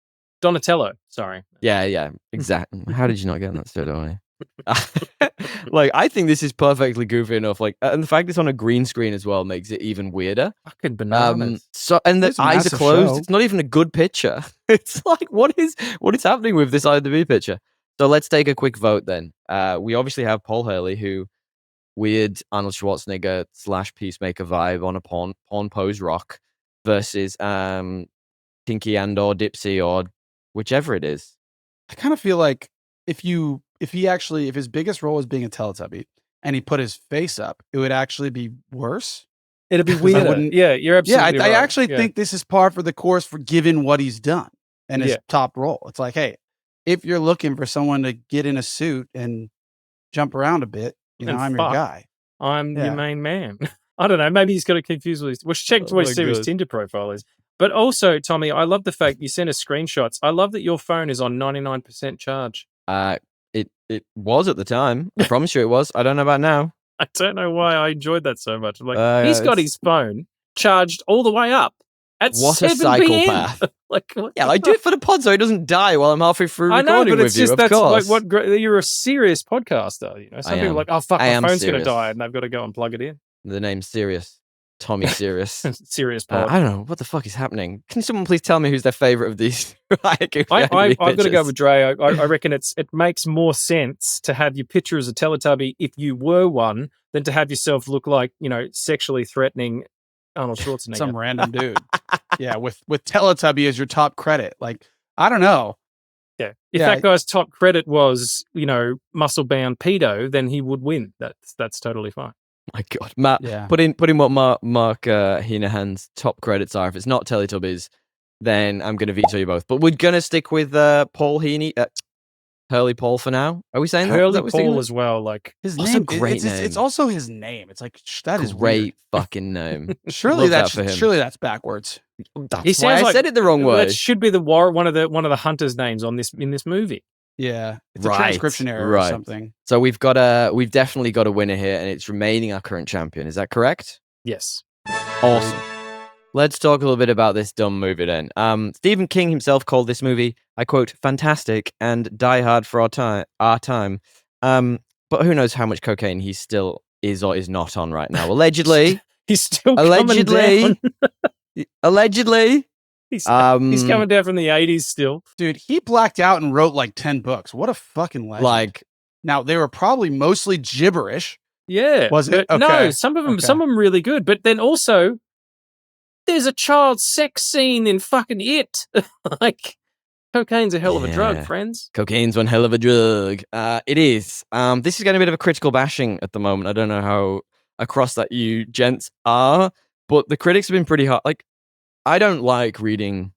Donatello. Sorry. Yeah, exactly. How did you not get that straight away? I think this is perfectly goofy enough. And the fact it's on a green screen as well makes it even weirder. Fucking bananas. And the It's a eyes are massive closed. show. It's not even a good picture. It's like, what is happening with this IMDb picture? So let's take a quick vote then. We obviously have Paul Hurley, who weird Arnold Schwarzenegger / Peacemaker vibe on a porn pose rock, versus Pinky and or Dipsy or whichever it is. I kind of feel like if his biggest role is being a Teletubby and he put his face up, it would actually be worse. It'd be 'Cause I weird. wouldn't- Yeah, you're absolutely I right. actually think this is par for the course for given what he's done and his Yeah. top role. It's like, hey, if you're looking for someone to get in a suit and jump around a bit, And I'm fuck. your guy. I'm Yeah. your main man. I don't know. Maybe he's got it confused with his. Well, check what his serious Tinder profile is. But also, Tommy, I love the fact you sent us screenshots. I love that your phone is on 99% charge. It was at the time. I promise you it was. I don't know about now. I don't know why I enjoyed that so much. I'm like, he's got his phone charged all the way up at What 7 a psychopath. PM. What Yeah, the I do it for the pod so he doesn't die while I'm halfway through I recording know, but with it's you. just Of that's course. like you're a serious podcaster. Some people are am. like, oh fuck, I my am phone's going to serious. die, and they've got to go and plug it in. The name's Serious. Tommy Serious. Serious pod. I don't know. What the fuck is happening? Can someone please tell me who's their favorite of these? I've got to go with Dre. I reckon it makes more sense to have your picture as a Teletubby if you were one than to have yourself look like, sexually threatening Arnold Schwarzenegger. Some random dude. Yeah, with Teletubby as your top credit. Like, I don't know. Yeah. If that guy's top credit was, muscle-bound pedo, then he would win. That's totally fine. My God, Matt, put in what Mark Heenahan's top credits are. If it's not Teletubbies, then I'm going to veto you both. But we're going to stick with Paul Heaney, Hurley Paul for now. Are we saying Hurley Paul as well? Like his what's name, a great name. It's also his name. It's like that is great weird. fucking name. Surely that's backwards. That's why I said it the wrong way. That should be the one of the hunters' names in this movie. Yeah, it's a transcription error or something. So we've definitely got a winner here, and it's remaining our current champion. Is that correct? Yes. Awesome. Let's talk a little bit about this dumb movie then. Stephen King himself called this movie, I quote, fantastic and die hard for our time. But who knows how much cocaine he still is or is not on right now. Allegedly. He's still coming down. Allegedly. He's coming down from the 80s still. Dude, he blacked out and wrote like 10 books. What a fucking legend. Now, they were probably mostly gibberish. Yeah. Was it? Okay. No, some of them really good. But then also, there's a child sex scene in fucking It. Like, cocaine's a hell of a drug, friends. Cocaine's one hell of a drug. It is. This is getting a bit of a critical bashing at the moment. I don't know how across that you gents are, but the critics have been pretty hard. Like, I don't like reading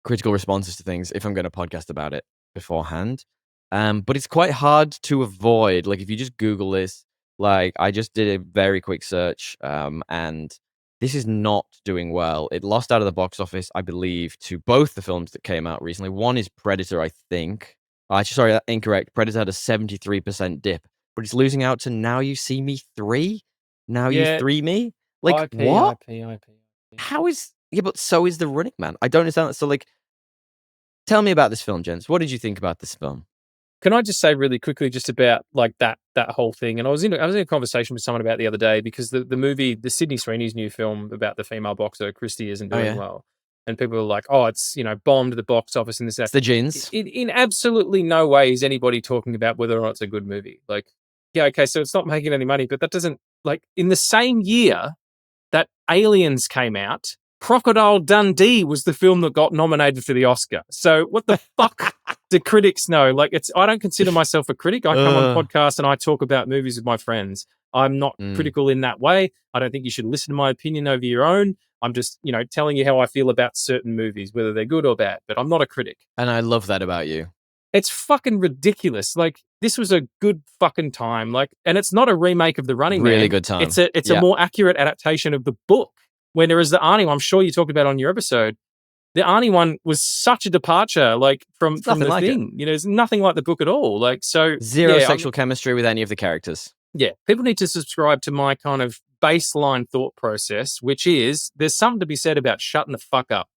critical responses to things if I'm going to podcast about it beforehand. But it's quite hard to avoid. Like, if you just Google this, like, I just did a very quick search, and this is not doing well. It lost out of the box office, I believe, to both the films that came out recently. One is Predator, I think. Sorry, incorrect. Predator had a 73% dip, but it's losing out to Now You See Me 3? Now You 3 Me? Like, what? IP. How is... Yeah, but so is The Running Man. I don't understand that. So, like, tell me about this film, gents. What did you think about this film? Can I just say really quickly just about like that whole thing? And I was in a conversation with someone about it the other day because the movie, the Sydney Sweeney's new film about the female boxer Christie isn't doing well, and people are like, "Oh, it's bombed the box office and this." It's the gins. In absolutely no way is anybody talking about whether or not it's a good movie. Like, yeah, okay, so it's not making any money, but that doesn't in the same year that Aliens came out. Crocodile Dundee was the film that got nominated for the Oscar. So what the fuck do critics know? Like, I don't consider myself a critic. I come on podcasts and I talk about movies with my friends. I'm not critical in that way. I don't think you should listen to my opinion over your own. I'm just, telling you how I feel about certain movies, whether they're good or bad, but I'm not a critic. And I love that about you. It's fucking ridiculous. Like, this was a good fucking time. Like, and it's not a remake of The Running Man. Really good time. It's a more accurate adaptation of the book. When there is the Arnie one, I'm sure you talked about on your episode, the Arnie one was such a departure, from the thing. It's nothing like the book at all. Like, so zero sexual chemistry with any of the characters. Yeah, people need to subscribe to my kind of baseline thought process, which is there's something to be said about shutting the fuck up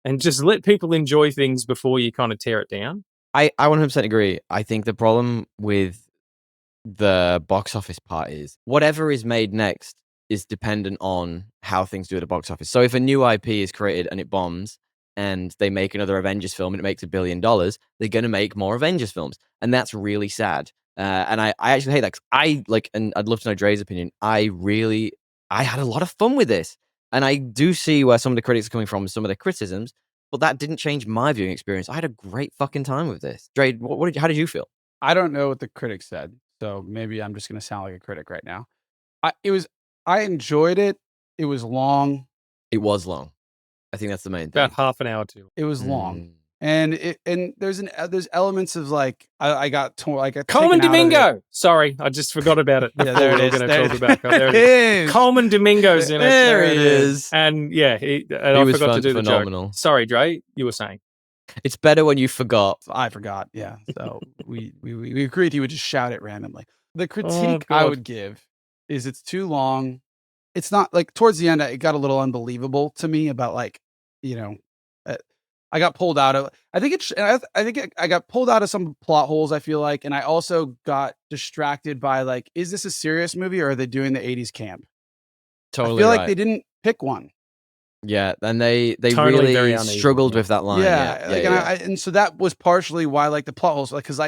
and just let people enjoy things before you kind of tear it down. I 100% agree. I think the problem with the box office part is whatever is made next is dependent on how things do at the box office. So if a new IP is created and it bombs and they make another Avengers film and it makes $1 billion, they're going to make more Avengers films. And that's really sad. And I actually hate that. 'Cause and I'd love to know Dre's opinion. I had a lot of fun with this. And I do see where some of the critics are coming from, some of the criticisms, but that didn't change my viewing experience. I had a great fucking time with this. Dre, how did you feel? I don't know what the critics said, so maybe I'm just going to sound like a critic right now. I enjoyed it. It was long. It was long. I think that's the main thing. About half an hour too. It was long, and there's elements of I got Coleman Domingo. Sorry, I just forgot about it. Yeah, there it is. We're going to talk about there it is. Coleman Domingo's in it. There he is. And yeah, he I was forgot to do phenomenal. The joke. Sorry, Dre, you were saying. It's better when you forgot. I forgot. Yeah. So we agreed he would just shout it randomly. The critique I would give is it's too long. It's not towards the end, it got a little unbelievable to me about I got pulled out of, I think I got pulled out of some plot holes, I feel like. And I also got distracted by is this a serious movie or are they doing the 80s camp? Totally. I feel like they didn't pick one. Yeah. And they totally really struggled with that line. Yeah. And so that was partially why the plot holes, cause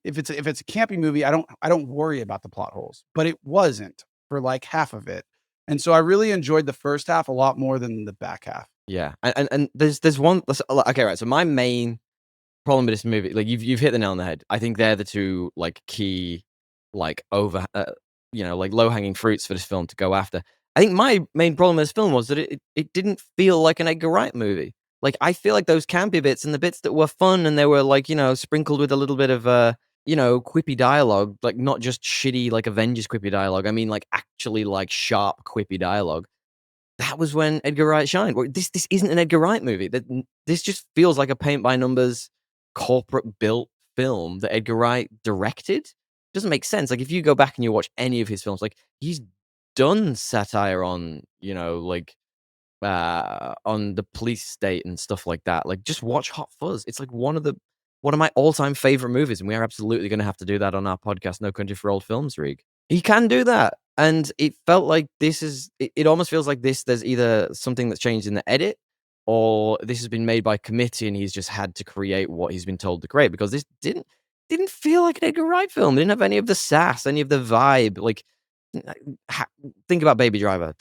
if it's a campy movie, I don't worry about the plot holes, but it wasn't for half of it. And so I really enjoyed the first half a lot more than the back half. Yeah. And there's one, okay, right. So my main problem with this movie, you've hit the nail on the head. I think they're the two key, like low-hanging fruits for this film to go after. I think my main problem with this film was that it didn't feel like an Edgar Wright movie. Like, I feel like those campy bits and the bits that were fun and they were like, sprinkled with a little bit of quippy dialogue, like not just shitty like Avengers quippy dialogue. I mean, like actually like sharp quippy dialogue. That was when Edgar Wright shined. This isn't an Edgar Wright movie. This just feels like a paint by numbers, corporate built film that Edgar Wright directed. Doesn't make sense. Like, if you go back and you watch any of his films, like he's done satire on, on the police state and stuff like that. Like, just watch Hot Fuzz. It's like one of my all-time favorite movies, and we are absolutely going to have to do that on our podcast, No Country for Old Films, Rig. He can do that. And it felt like it almost feels like there's either something that's changed in the edit, or this has been made by committee and he's just had to create what he's been told to create, because this didn't feel like an Edgar Wright film. It didn't have any of the sass, any of the vibe. Like, think about Baby Driver.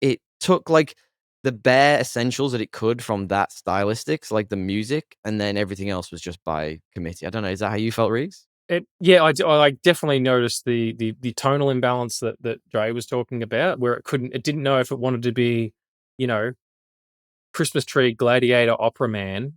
It took like the bare essentials that it could from that stylistics, like the music, and then everything else was just by committee. I don't know. Is that how you felt, Reeves? I definitely noticed the tonal imbalance that Dre was talking about, where it didn't know if it wanted to be, Christmas tree gladiator opera man,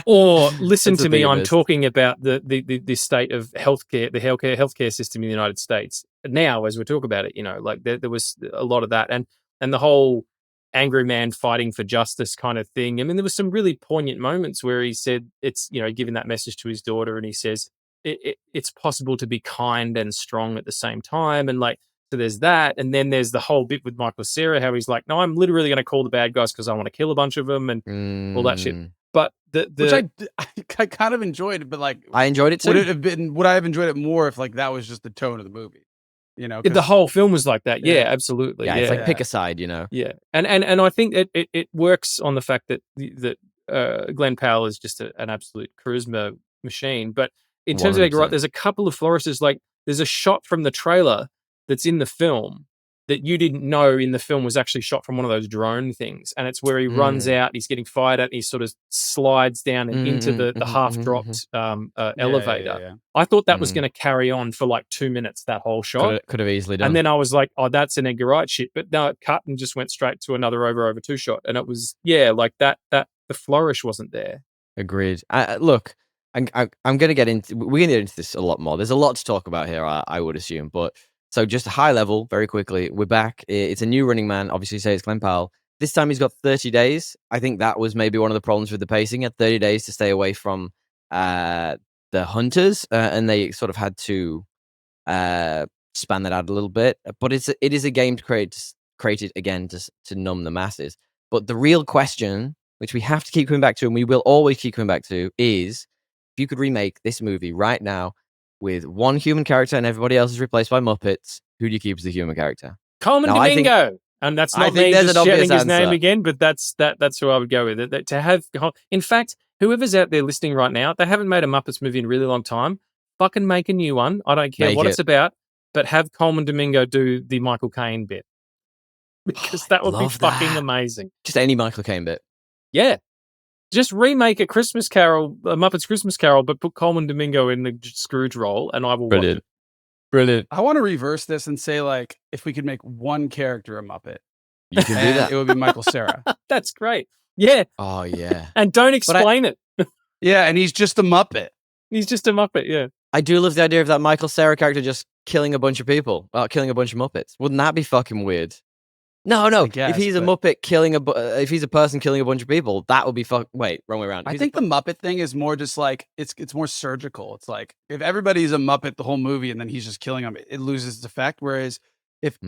or listen to me. I'm talking about the state of healthcare, the healthcare system in the United States now, as we talk about it. Like there was a lot of that, and the whole angry man fighting for justice kind of thing. I mean, there was some really poignant moments where he said it's, giving that message to his daughter, and he says it's possible to be kind and strong at the same time. And like, so there's that. And then there's the whole bit with Michael Cera, how he's like, no, I'm literally going to call the bad guys because I want to kill a bunch of them and all that shit. But which I kind of enjoyed, but like, I enjoyed it too. Would I have enjoyed it more if like that was just the tone of the movie? The whole film was like that. Yeah, absolutely. Yeah, it's like pick a side, Yeah, and I think it works on the fact that Glenn Powell is just an absolute charisma machine. But in terms 100%. Of Edgar Wright, there's a couple of flourishes. Like, there's a shot from the trailer that's in the film that you didn't know in the film was actually shot from one of those drone things, and it's where he runs out, he's getting fired at, and he sort of slides down and into the half-dropped elevator. Yeah. I thought that was going to carry on for like 2 minutes, that whole shot. Could have easily done. And then I was like, oh, that's an Edgar Wright shit. But no, it cut and just went straight to another over 2 shot. And it was, like that the flourish wasn't there. Agreed. Look, I'm going to get into, we're going to get into this a lot more. There's a lot to talk about here, I would assume, but so just a high level, very quickly, we're back. It's a new running man. Obviously, say it's Glenn Powell. This time he's got 30 days. I think that was maybe one of the problems with the pacing. He had 30 days to stay away from the hunters, and they sort of had to span that out a little bit. But it is a game created again to numb the masses. But the real question, which we have to keep coming back to, and we will always keep coming back to, is if you could remake this movie right now with one human character and everybody else is replaced by Muppets, who do you keep as the human character? Coleman Domingo. And that's not me just shouting his name again, but that's who I would go with. In fact, whoever's out there listening right now, they haven't made a Muppets movie in a really long time. Fucking make a new one. I don't care what it's about, but have Coleman Domingo do the Michael Caine bit. Because that would be fucking amazing. Just any Michael Caine bit. Yeah. Just remake a Christmas Carol, a Muppets Christmas Carol, but put Coleman Domingo in the Scrooge role, and I will watch it. Brilliant. I want to reverse this and say, like, if we could make one character a Muppet, you can do that. It would be Michael Cera. That's great. Yeah. Oh, yeah. And don't explain it. Yeah, and he's just a Muppet. He's just a Muppet, yeah. I do love the idea of that Michael Cera character just killing a bunch of people, killing a bunch of Muppets. Wouldn't that be fucking weird? No. If he's a Muppet if he's a person killing a bunch of people, that would be wait, wrong way around. I think the Muppet thing is more just like it's more surgical. It's like if everybody's a Muppet the whole movie and then he's just killing them, it loses its effect. Whereas if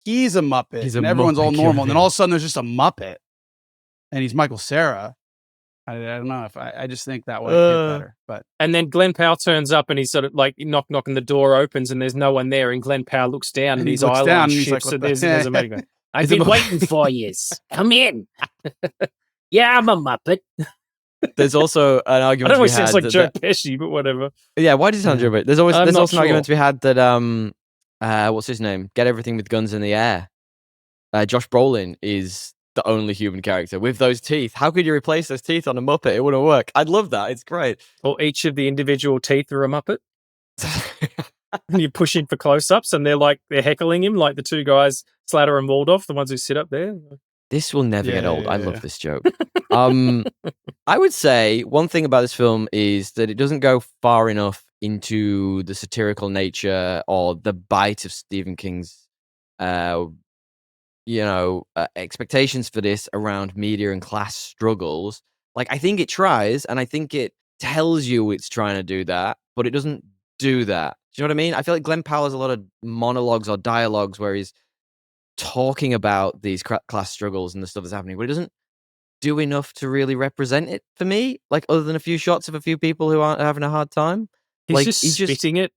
he's a Muppet and everyone's all normal, and then all of a sudden there's just a Muppet and he's Michael Cera, I don't know if I just think that would hit better. But and then Glenn Powell turns up and he's sort of like knocking, the door opens and there's no one there, and Glenn Powell looks down and his eyelid shifts. So there's a Muppet. I've been waiting for you. Come in. Yeah, I'm a Muppet. There's also an argument. I don't know, it sounds like Joe Pesci, but whatever. Yeah, why does it sound Joe Pesci? There's also an argument to be had that what's his name? Get Everything with Guns in the Air. Josh Brolin is the only human character with those teeth. How could you replace those teeth on a Muppet? It wouldn't work. I'd love that. It's great. Or each of the individual teeth are a Muppet. And you push in for close-ups, and they're heckling him, like the two guys, Slater and Waldorf, the ones who sit up there. This will never get old. I love this joke. I would say one thing about this film is that it doesn't go far enough into the satirical nature or the bite of Stephen King's, expectations for this around media and class struggles. Like, I think it tries, and I think it tells you it's trying to do that, but it doesn't do that. Do you know what I mean? I feel like Glenn Powell has a lot of monologues or dialogues where he's talking about these class struggles and the stuff that's happening, but it doesn't do enough to really represent it for me, like other than a few shots of a few people who aren't having a hard time. He's spitting it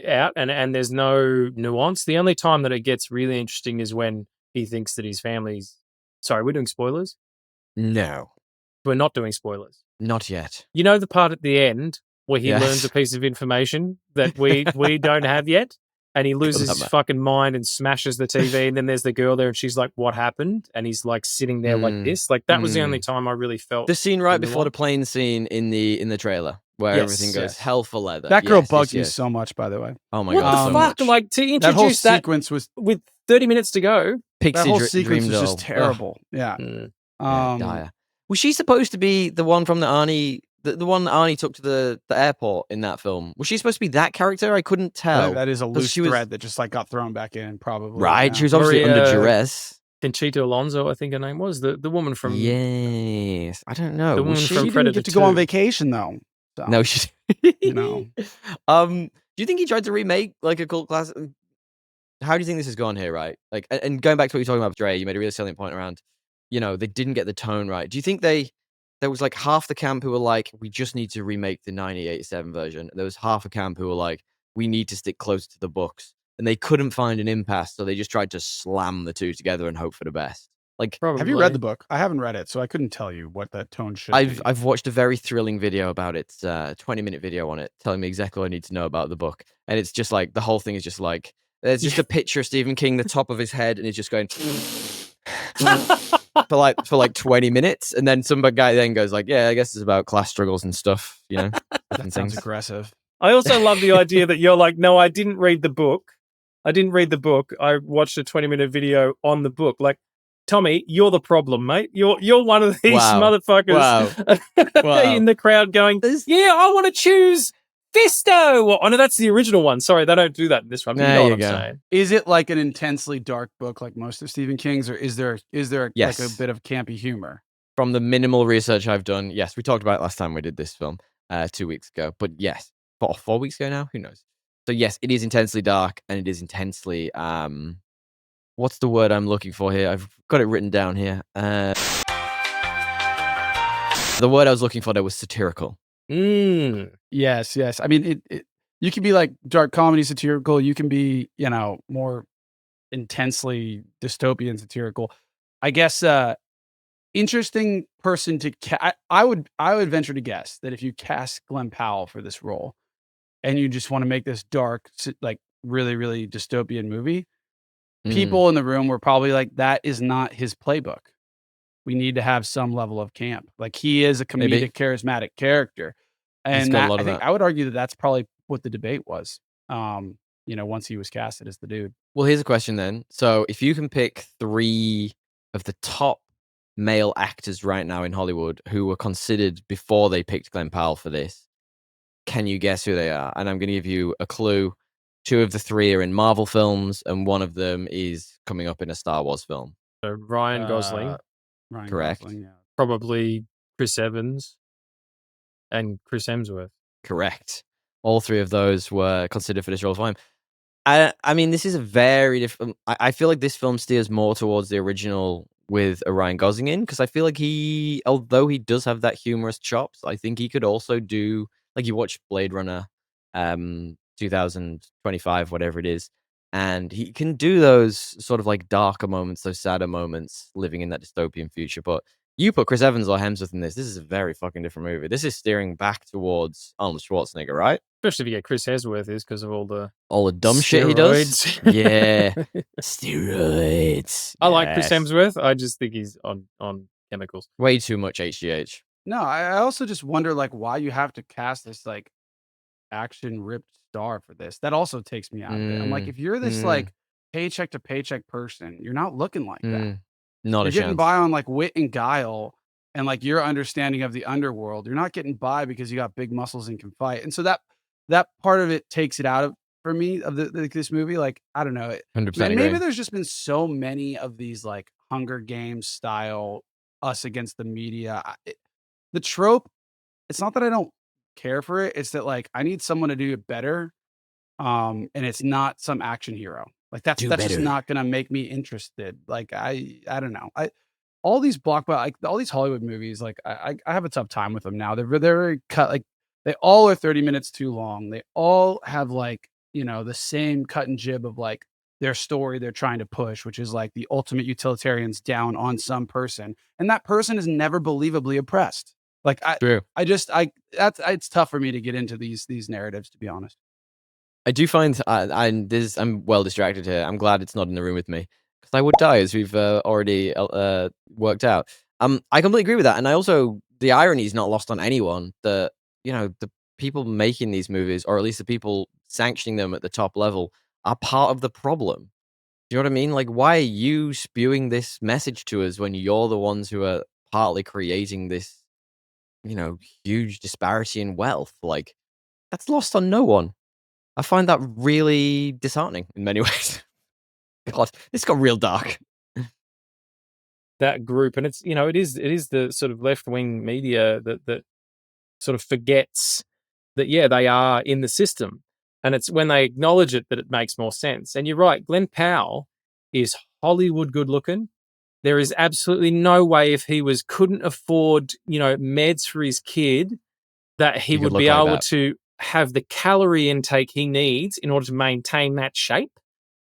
out, and there's no nuance. The only time that it gets really interesting is when he thinks that his family's... Sorry, we're doing spoilers? No. We're not doing spoilers. Not yet. You know the part at the end where he learns a piece of information that we don't have yet? And he loses his fucking mind and smashes the TV, and then there's the girl there, and she's like, "What happened?" And he's like sitting there like this. Like that was the only time I really felt the scene right before the plane scene in the trailer where everything goes hell for leather. That girl bugged me so much, by the way. Oh my god! What the fuck? Like to introduce that whole sequence was with 30 minutes to go. That whole sequence was just terrible. Yeah. Dire. Was she supposed to be the one from the Arnie? The one that Arnie took to the airport in that film. Was she supposed to be that character? I couldn't tell. That is a loose thread that just like got thrown back in, probably. Right. Yeah. She was obviously under duress. Conchita Alonso, I think her name was. The woman from... Yes. I don't know. The woman from she didn't get to go on vacation, though. So. No, she... No. Do you think he tried to remake like a cult classic? How do you think this has gone here, right? Like, and going back to what you're talking about, Dre, you made a really salient point around, they didn't get the tone right. Do you think there was like half the camp who were like, we just need to remake the 1987 version. And there was half a camp who were like, we need to stick close to the books. And they couldn't find an impasse, so they just tried to slam the two together and hope for the best. Like, probably. Have you read the book? I haven't read it, so I couldn't tell you what that tone should be. I've watched a very thrilling video about it, 20-minute video on it, telling me exactly what I need to know about the book. And it's just like, the whole thing is just like, there's just a picture of Stephen King, the top of his head, and he's just going... for like 20 minutes, and then some guy then goes like, yeah, I guess it's about class struggles and stuff, That sounds aggressive. I also love the idea that you're like, no, I didn't read the book. I watched a 20-minute video on the book. Like, Tommy, you're the problem, mate. You're one of these motherfuckers in the crowd going, yeah, I want to choose Fisto. Oh no, that's the original one. Sorry, they don't do that in this one. You know what I'm saying. Is it like an intensely dark book like most of Stephen King's, or is there like a bit of campy humor? From the minimal research I've done, yes. We talked about it last time we did this film 2 weeks ago, but yes, 4 weeks ago now, who knows? So yes, it is intensely dark, and it is intensely what's the word I'm looking for here? I've got it written down here. The word I was looking for there was satirical. Yes. I mean, you can be like dark comedy satirical. You can be, more intensely dystopian satirical. I guess, interesting person to I would venture to guess that if you cast Glenn Powell for this role, and you just want to make this dark, like really, really dystopian movie, people in the room were probably like, that is not his playbook. We need to have some level of camp. Like, he is a comedic, charismatic character. And I would argue that that's probably what the debate was, once he was casted as the dude. Well, here's a question then. So if you can pick 3 of the top male actors right now in Hollywood who were considered before they picked Glenn Powell for this, can you guess who they are? And I'm going to give you a clue. 2 of the 3 are in Marvel films, and one of them is coming up in a Star Wars film. So Ryan Gosling. Correct. Gosling, yeah. Probably Chris Evans and Chris Hemsworth. Correct. All 3 of those were considered for this role for him. I mean, this is a very different... I feel like this film steers more towards the original with a Ryan Gosling in, because I feel like although he does have that humorous chops, I think he could also do... Like, you watch Blade Runner 2025, whatever it is, and he can do those sort of like darker moments, those sadder moments, living in that dystopian future. But you put Chris Evans or Hemsworth in this is a very fucking different movie. This is steering back towards Arnold Schwarzenegger, right? Especially if you get Chris Hemsworth, is because of all the dumb steroids. Shit he does. Yeah, steroids. I like Chris Hemsworth. I just think he's on chemicals. Way too much HGH. No, I also just wonder like why you have to cast this like action ripped star for this. That also takes me out of it. I'm like, if you're this like paycheck to paycheck person, you're not looking like that. Not You're a getting chance. by on like wit and guile and like your understanding of the underworld. You're not getting by because you got big muscles and can fight. And so that part of it takes it out of for me of this movie. Like, I don't know. 100% Maybe agree. there's just been so many of these like Hunger Games style us against the media. The trope, it's not that I don't care for it. It's that like I need someone to do it better. And it's not some action hero. Like that's Do just better. not gonna make me interested. Like I don't know. All these like all these Hollywood movies, like I have a tough time with them now. They're very cut. Like they all are 30 minutes too long. They all have like, you know, the same cut and jib of like their story they're trying to push, which is like the ultimate utilitarians down on some person, and that person is never believably oppressed. Like True. it's tough for me to get into these narratives, to be honest. I do find I'm well distracted here. I'm glad it's not in the room with me because I would die, as we've already worked out. I completely agree with that, and I also the irony is not lost on anyone that the people making these movies, or at least the people sanctioning them at the top level, are part of the problem. Do you know what I mean? Like, why are you spewing this message to us when you're the ones who are partly creating this, huge disparity in wealth? Like, that's lost on no one. I find that really disheartening in many ways. God, this got real dark. That group, and it's it is the sort of left wing media that sort of forgets that they are in the system, and it's when they acknowledge it that it makes more sense. And you're right, Glenn Powell is Hollywood good looking. There is absolutely no way if he couldn't afford meds for his kid that he would be able to have the calorie intake he needs in order to maintain that shape.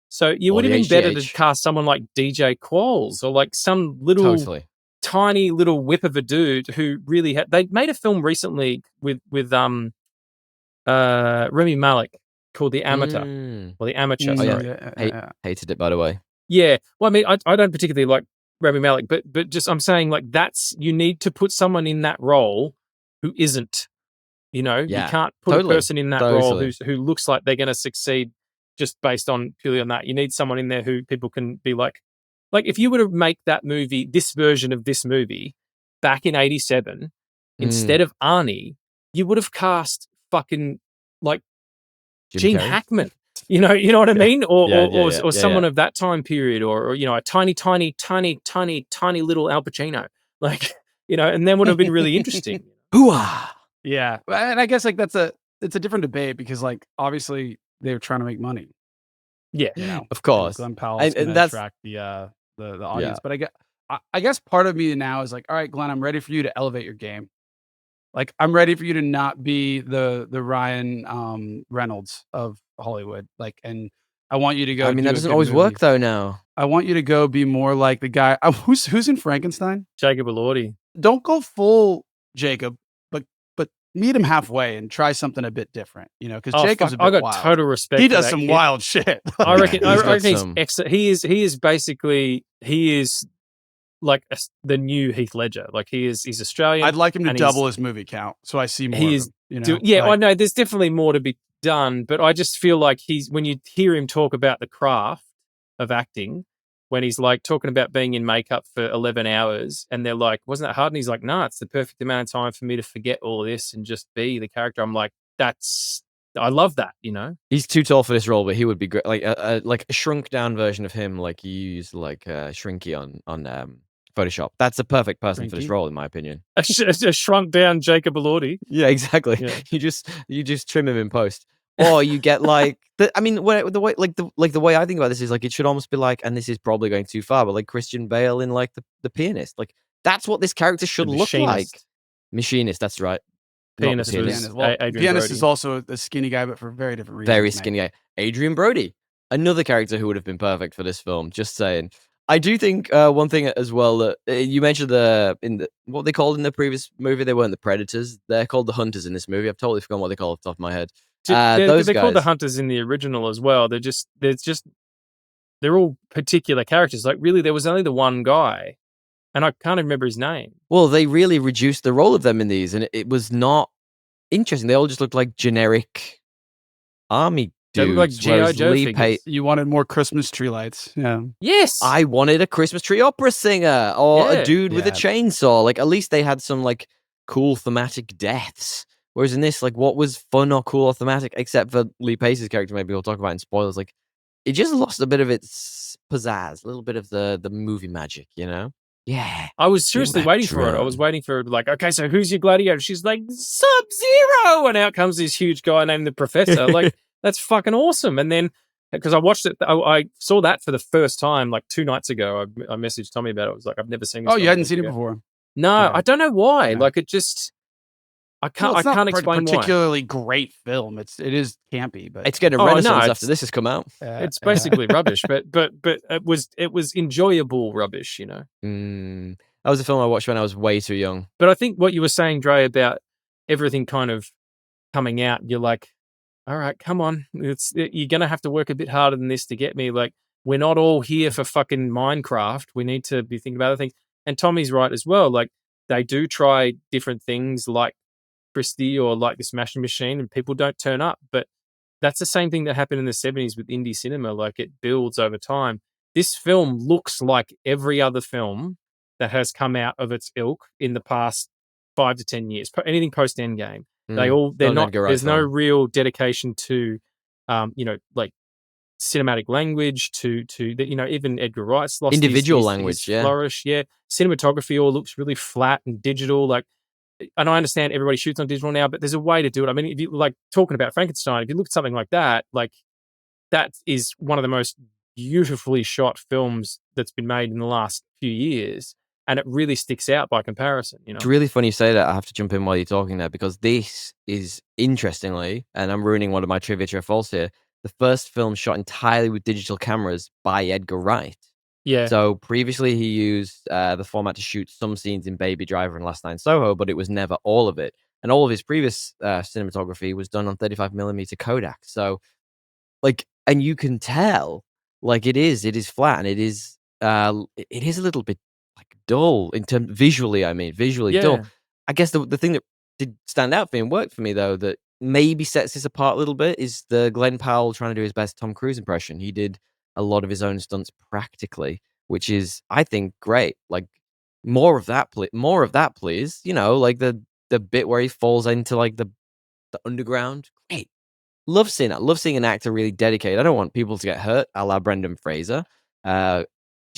So you would have been better to cast someone like DJ Qualls or like some little tiny little whip of a dude who really had. They made a film recently with Remy Malek called The Amateur or The Amateur. Sorry, hated it, by the way. Yeah, well, I mean, I don't particularly like Remy Malek, but just I'm saying like you need to put someone in that role who isn't. You can't put a person in that role who looks like they're going to succeed just based on purely on that. You need someone in there who people can be like if you were to make that movie, this version of this movie back in 87, instead of Arnie, you would have cast fucking like Gene Hackman. You know what I mean? Or someone of that time period or a tiny little Al Pacino. Like, and then would have been really interesting. Hooah! Yeah, and I guess like it's a different debate because like obviously they're trying to make money. Yeah, of course. Glenn Powell's going to attract the audience, but I guess part of me now is like, all right, Glenn, I'm ready for you to elevate your game. Like I'm ready for you to not be the Ryan Reynolds of Hollywood. Like, and I want you to go. I mean, that doesn't always work though. Now I want you to go be more like the guy who's in Frankenstein. Jacob Elordi. Don't go full Jacob. But meet him halfway and try something a bit different, because Jacob's a bit wild. I got total respect. He does some wild shit. I reckon he's excellent. He is basically like the new Heath Ledger. Like he's Australian. I'd like him to double his movie count so I see more. He is, I know there's definitely more to be done, but I just feel like when you hear him talk about the craft of acting. When he's like talking about being in makeup for 11 hours and they're like, wasn't that hard? And he's like, no, it's the perfect amount of time for me to forget all of this and just be the character. I'm like, I love that, He's too tall for this role, but he would be great. Like a shrunk down version of him, like you use like Shrinky on Photoshop. That's the perfect person for this role, in my opinion. A shrunk down Jacob Elordi. Yeah, exactly. Yeah. You just trim him in post. Or you get like the way I think about this is like it should almost be like, and this is probably going too far, but like Christian Bale in like the Pianist. Like that's what this character should look like. Machinist, that's right. Pianist. Pianist is also a skinny guy, but for very different reasons. Very skinny guy. Adrian Brody, another character who would have been perfect for this film. Just saying. I do think one thing as well that you mentioned what they called in the previous movie. They weren't the Predators. They're called the Hunters in this movie. I've totally forgotten what they call off the top of my head. They're called the Hunters in the original as well. They're all particular characters. Like really, there was only the one guy, and I can't remember his name. Well, they really reduced the role of them in these, and it was not interesting. They all just looked like generic army They look dudes. like G.I. Joe Lee figures. You wanted more Christmas tree lights. Yeah. Yes. I wanted a Christmas tree opera singer or Yeah. a dude with a chainsaw. Like, at least they had some like cool thematic deaths. Whereas in this, like, what was fun or cool or thematic, except for Lee Pace's character, maybe we'll talk about in spoilers, like, it just lost a bit of its pizzazz, a little bit of the movie magic, you know? Yeah. I was seriously waiting for it. I was waiting for, like, okay, so who's your gladiator? She's like, Sub-Zero! And out comes this huge guy named the Professor. Like, that's fucking awesome. And then, because I watched it, I saw that for the first time, like 2 nights ago. I messaged Tommy about it. I was like, I've never seen this. Oh, you hadn't seen it before? No, Yeah. I don't know why. Yeah. Like, it just... I can't explain why. Particularly great film. It is campy, but It's getting a renaissance after this has come out. It's basically rubbish, but it was enjoyable rubbish, you know. That was a film I watched when I was way too young. But I think what you were saying, Dre, about everything kind of coming out, you're like, all right, come on, you're gonna have to work a bit harder than this to get me. Like, we're not all here for fucking Minecraft. We need to be thinking about other things. And Tommy's right as well. Like, they do try different things, like Christie or like the Smashing Machine, and people don't turn up. But that's the same thing that happened in the 70s with indie cinema. Like, it builds over time. This film looks like every other film that has come out of its ilk in the past 5 to 10 years. Anything post Endgame, they're not. There's no real dedication to, like cinematic language. To even Edgar Wright's lost individual his language. Flourish. Yeah, cinematography all looks really flat and digital. Like. And I understand everybody shoots on digital now, but there's a way to do it. I mean, if you like talking about Frankenstein, if you look at something like that is one of the most beautifully shot films that's been made in the last few years, and it really sticks out by comparison. You know, it's really funny you say that. I have to jump in while you're talking there because this is interestingly, and I'm ruining one of my trivia true or false here, the first film shot entirely with digital cameras by Edgar Wright. Yeah. So previously he used the format to shoot some scenes in Baby Driver and Last Night in Soho, but it was never all of it. And all of his previous cinematography was done on 35mm Kodak. So, like, and you can tell, like, it is flat and it is a little bit like dull in terms visually. I mean, visually dull. I guess the thing that did stand out for me and worked for me though that maybe sets this apart a little bit is the Glenn Powell trying to do his best Tom Cruise impression. He did a lot of his own stunts practically, which is, I think, great. Like, more of that, please. You know, like the bit where he falls into like the underground. Great, love seeing that. Love seeing an actor really dedicated. I don't want people to get hurt, a la Brendan Fraser. Shout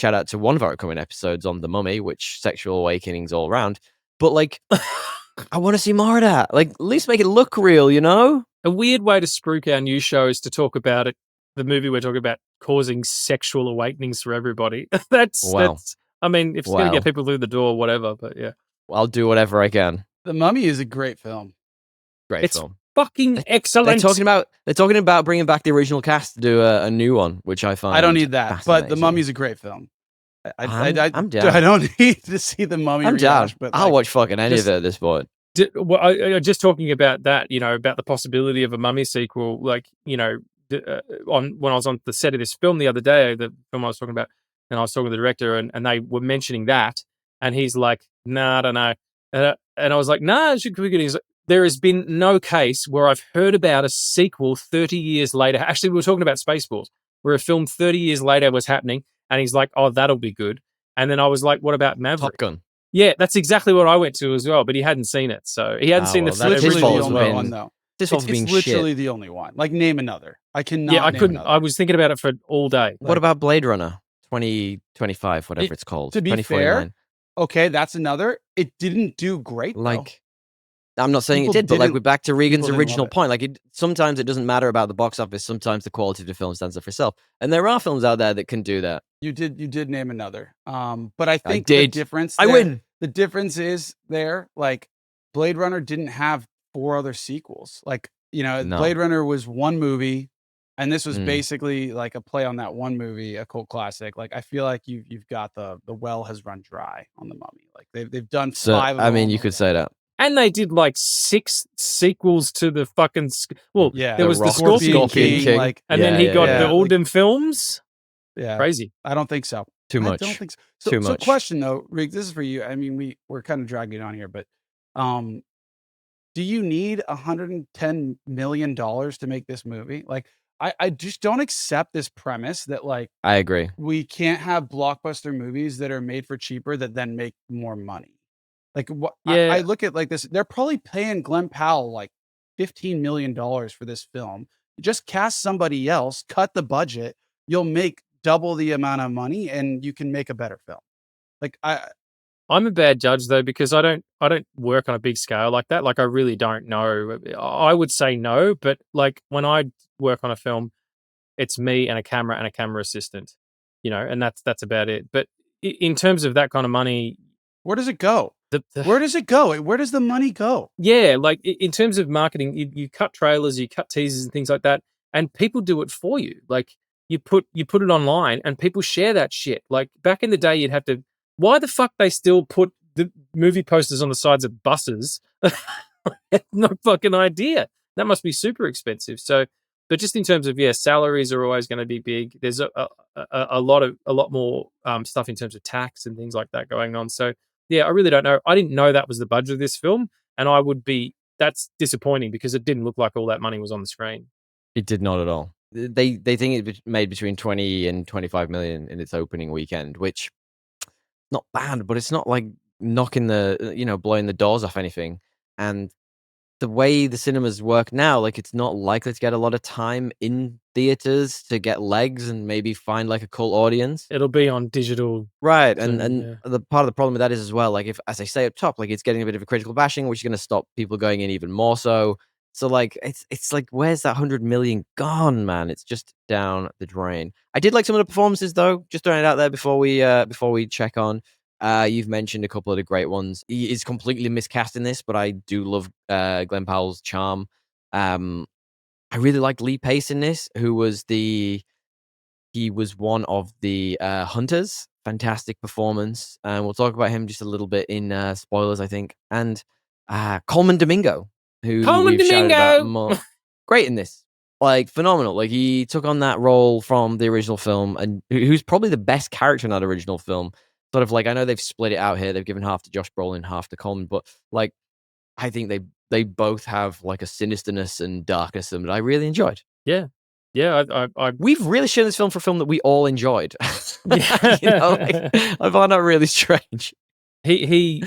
out to one of our upcoming episodes on The Mummy, which sexual awakenings all around. But like, I want to see more of that. Like, at least make it look real. You know, a weird way to spruik our new show is to talk about it. The movie we're talking about causing sexual awakenings for everybody. That's I mean, if it's going to get people through the door, whatever. But yeah, I'll do whatever I can. The Mummy is a great film. Great film. Fucking excellent. They're talking about bringing back the original cast to do a new one, which I find. I don't need that, but The Mummy's a great film. I'm down. I don't need to see The Mummy. I'm down, but I'll watch fucking any of it at this point. Just talking about that, you know, about the possibility of a Mummy sequel, like, you know. When I was on the set of this film the other day, the film I was talking about, and I was talking to the director, and they were mentioning that, and he's like, "Nah, I don't know," and I was like, "Nah, it should be good." He's like, there has been no case where I've heard about a sequel 30 years later. Actually, we were talking about Spaceballs, where a film 30 years later was happening, and he's like, "Oh, that'll be good." And then I was like, "What about Maverick?" Top Gun. Yeah, that's exactly what I went to as well, but he hadn't seen it, so he hadn't seen the original one though. It's literally the only one. Like, name another. I cannot. Yeah, I couldn't. Another. I was thinking about it for all day. What about Blade Runner 2025, whatever it's called? To be fair, okay, that's another. It didn't do great. Like, I'm not saying it did, but like we're back to Regan's original point. Like, sometimes it doesn't matter about the box office. Sometimes the quality of the film stands up for itself, and there are films out there that can do that. You did name another. But I think the difference. I win. The difference is there. Like, Blade Runner didn't have 4 other sequels. Like, you know, Blade Runner was one movie, and this was basically like a play on that one movie, a cult classic. Like, I feel like you've got the well has run dry on The Mummy. Like, they've done 5 of them. I mean, you could say that. And they did like 6 sequels to the fucking there was the Scorpion King, like, and then he got the Oldham films. Yeah, crazy. I don't think so. Too much. I don't think so. Too much. So question though, Rick, this is for you. I mean, we're kind of dragging on here, but do you need $110 million to make this movie? Like, I just don't accept this premise that, like, I agree. we can't have blockbuster movies that are made for cheaper that then make more money. Like, what I Yeah, look at like this, they're probably paying Glenn Powell like $15 million for this film. Just cast somebody else, cut the budget, you'll make double the amount of money and you can make a better film. Like, I'm a bad judge though because I don't work on a big scale like that. Like I really don't know. I would say no, but like when I work on a film, it's me and a camera assistant, and that's about it. But in terms of that kind of money, where does it go? the Where does it go? Where does the money go? yeah, like in terms of marketing, you cut trailers, you cut teasers and things like that, and people do it for you. Like you put it online and people share that shit. Like back in the day, you'd have to. Why the fuck they still put the movie posters on the sides of buses? No fucking idea. That must be super expensive. So, but just in terms of salaries are always going to be big. There's a lot more stuff in terms of tax and things like that going on. So yeah, I really don't know. I didn't know that was the budget of this film, and that's disappointing because it didn't look like all that money was on the screen. It did not at all. They think it made between 20 and 25 million in its opening weekend, which not bad, but it's not like knocking blowing the doors off anything. And the way the cinemas work now, like it's not likely to get a lot of time in theaters to get legs and maybe find like a cult audience. It'll be on digital. Right. soon, And the part of the problem with that is as well, like if, as I say up top, like it's getting a bit of a critical bashing, which is going to stop people going in even more so. So like it's like where's that 100 million gone, man? It's just down the drain. I did like some of the performances though, just throwing it out there before we check on. You've mentioned a couple of the great ones. He is completely miscast in this, but I do love Glenn Powell's charm. I really liked Lee Pace in this, who was he was one of the hunters. Fantastic performance. And we'll talk about him just a little bit in spoilers, I think. And Coleman Domingo, who we've shouted about more. Great in this. Like, phenomenal. Like, he took on that role from the original film, and who's probably the best character in that original film. Sort of like, I know they've split it out here. They've given half to Josh Brolin, half to Coleman, but like, I think they both have like a sinisterness and darkness that I really enjoyed. Yeah. We've really shown this film for a film that we all enjoyed. Yeah. I find that really strange. He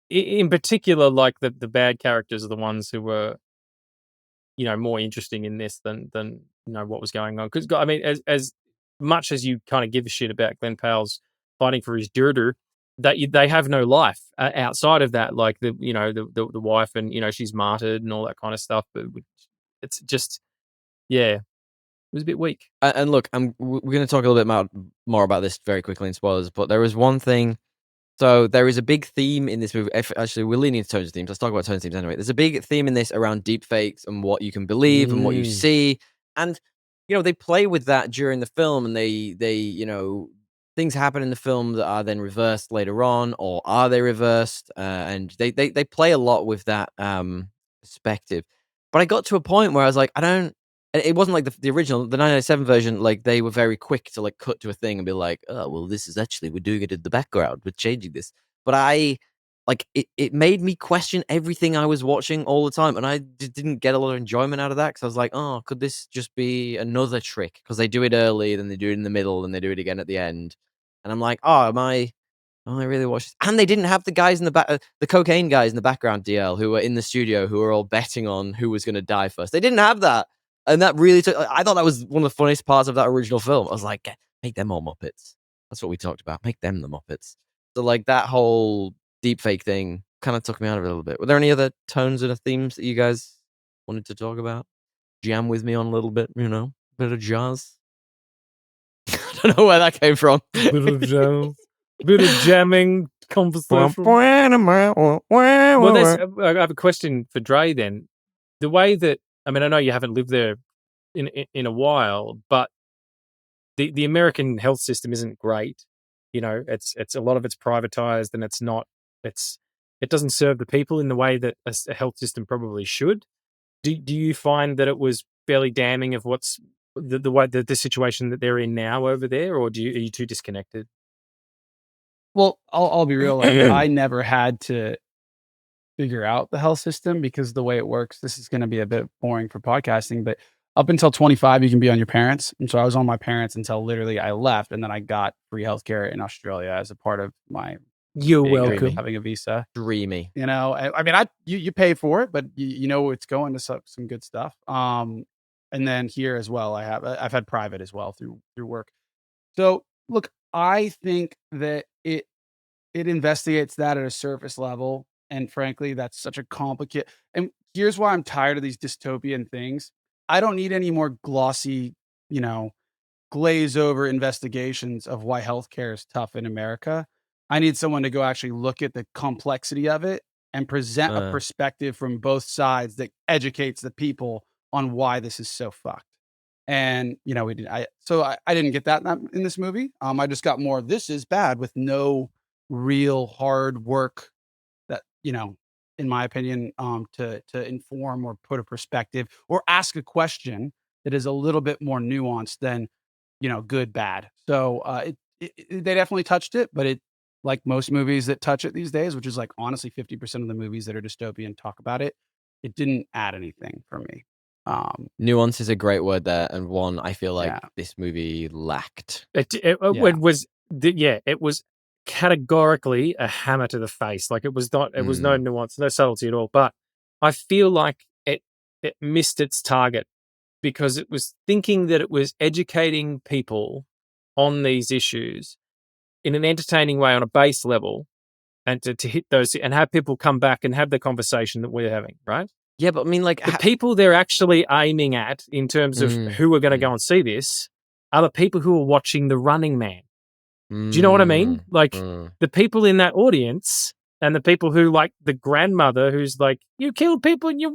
in particular, like the bad characters are the ones who were, more interesting in this than what was going on. Because I mean, as much as you kind of give a shit about Glenn Powell's fighting for his dirter, that they have no life outside of that. Like the wife and she's martyred and all that kind of stuff. But it's just it was a bit weak. And look, we're going to talk a little bit more about this very quickly in spoilers. But there was one thing. So there is a big theme in this movie. Actually, we're leaning into tones of themes. Let's talk about tones of themes anyway. There's a big theme in this around deepfakes and what you can believe and what you see. And, they play with that during the film, and they things happen in the film that are then reversed later on, or are they reversed? And they play a lot with that perspective. But I got to a point where I was like, it wasn't like the original, the 1997 version. Like they were very quick to like cut to a thing and be like, "Oh, well, this is actually we're doing it in the background. We're changing this." But it made me question everything I was watching all the time, and I didn't get a lot of enjoyment out of that because I was like, "Oh, could this just be another trick?" Because they do it early, then they do it in the middle, and they do it again at the end, and I'm like, "Oh, am I really watching this?" And they didn't have the guys in the back, the cocaine guys in the background, DL, who were in the studio, who were all betting on who was going to die first. They didn't have that. And that really I thought that was one of the funniest parts of that original film. I was like, make them all Muppets. That's what we talked about. Make them the Muppets. So like that whole deepfake thing kind of took me out of it a little bit. Were there any other tones and themes that you guys wanted to talk about? Jam with me on a little bit, bit of jazz. I don't know where that came from. Bit of jazz. Bit of jamming conversation. Well, I have a question for Dre then. The way that, I mean, I know you haven't lived there in a while, but the American health system isn't great. It's a lot of it's privatized, and it doesn't serve the people in the way that a health system probably should. Do you find that it was fairly damning of what's the way the situation that they're in now over there, or are you too disconnected? Well, I'll be real. Like, I never had to figure out the health system because the way it works, this is going to be a bit boring for podcasting, but up until 25, you can be on your parents. And so I was on my parents until literally I left. And then I got free healthcare in Australia as a part of my You're welcome. having a visa. Dreamy. You know, I mean, you pay for it, but you know, it's going to some good stuff. And then here as well, I've had private as well through work. So look, I think that it investigates that at a surface level. And frankly, that's such a complicated. And here's why I'm tired of these dystopian things. I don't need any more glossy, you know, glaze over investigations of why healthcare is tough in America. I need someone to go actually look at the complexity of it and present a perspective from both sides that educates the people on why this is so fucked. And you know, I didn't get that in this movie. I just got more. This is bad with no real hard work that, you know, in my opinion, to inform or put a perspective or ask a question that is a little bit more nuanced than, you know, good, bad. So they definitely touched it, but it, like most movies that touch it these days, which is like honestly 50% of the movies that are dystopian talk about it, it didn't add anything for me. Nuance is a great word there, and one I feel like this movie lacked. It was categorically a hammer to the face. Like it was not, it was no nuance, no subtlety at all. But I feel like it missed its target because it was thinking that it was educating people on these issues in an entertaining way on a base level, and to hit those and have people come back and have the conversation that we're having, right? Yeah, but I mean, like the people they're actually aiming at in terms of who are going to go and see this are the people who are watching The Running Man. Do you know what I mean? Like the people in that audience and the people who, like the grandmother who's like, you killed people and your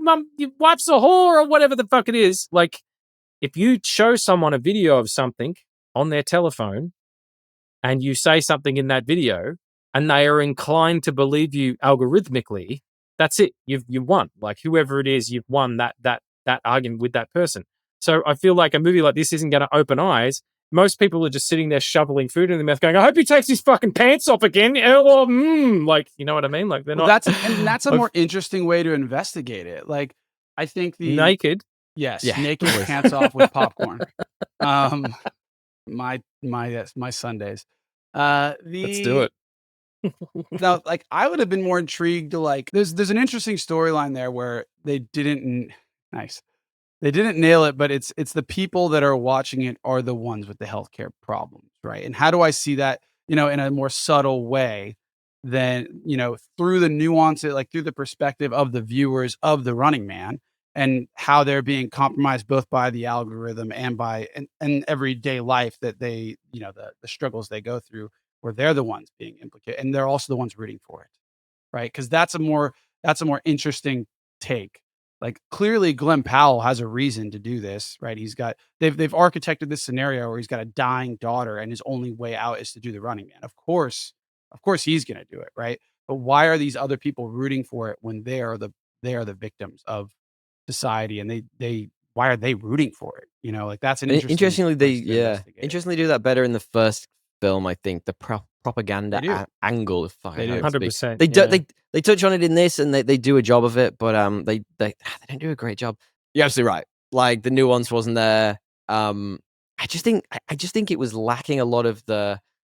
wife's a whore or whatever the fuck it is. Like if you show someone a video of something on their telephone and you say something in that video and they are inclined to believe you algorithmically, that's it. You've won. Like whoever it is, you've won that argument with that person. So I feel like a movie like this isn't going to open eyes. Most people are just sitting there shoveling food in their mouth going, I hope he takes his fucking pants off again. Or, like, you know what I mean? Like they're not. That's a more interesting way to investigate it. Like I think naked. Yes. Yeah. Naked pants off with popcorn. My Sundays. Let's do it. Now, like I would have been more intrigued to like there's an interesting storyline there where they didn't nail it, but it's the people that are watching it are the ones with the healthcare problems, right? And how do I see that, you know, in a more subtle way than, you know, through the nuance, like through the perspective of the viewers of The Running Man and how they're being compromised both by the algorithm and by and everyday life that they, you know, the struggles they go through, where they're the ones being implicated and they're also the ones rooting for it, right? Because that's a more interesting take. Like clearly Glenn Powell has a reason to do this, right? They've architected this scenario where he's got a dying daughter and his only way out is to do The Running Man. Of course he's going to do it, right? But why are these other people rooting for it when they are the victims of society and why are they rooting for it? You know, like that's an interestingly interestingly do that better in the first film. I think the propaganda angle of 100%. They touch on it in this and they do a job of it, but they don't do a great job. You're absolutely right. Like the nuance wasn't there. I just think it was lacking a lot of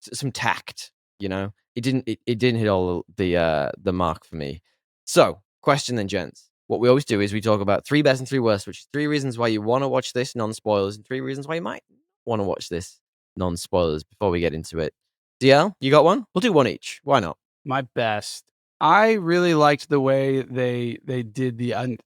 some tact. You know, it didn't hit all the mark for me. So, question then, gents. What we always do is we talk about 3 best and 3 worst, which is 3 reasons why you want to watch this non-spoilers and 3 reasons why you might want to watch this non-spoilers before we get into it. DL, you got one? We'll do one each. Why not? My best. I really liked the way they did the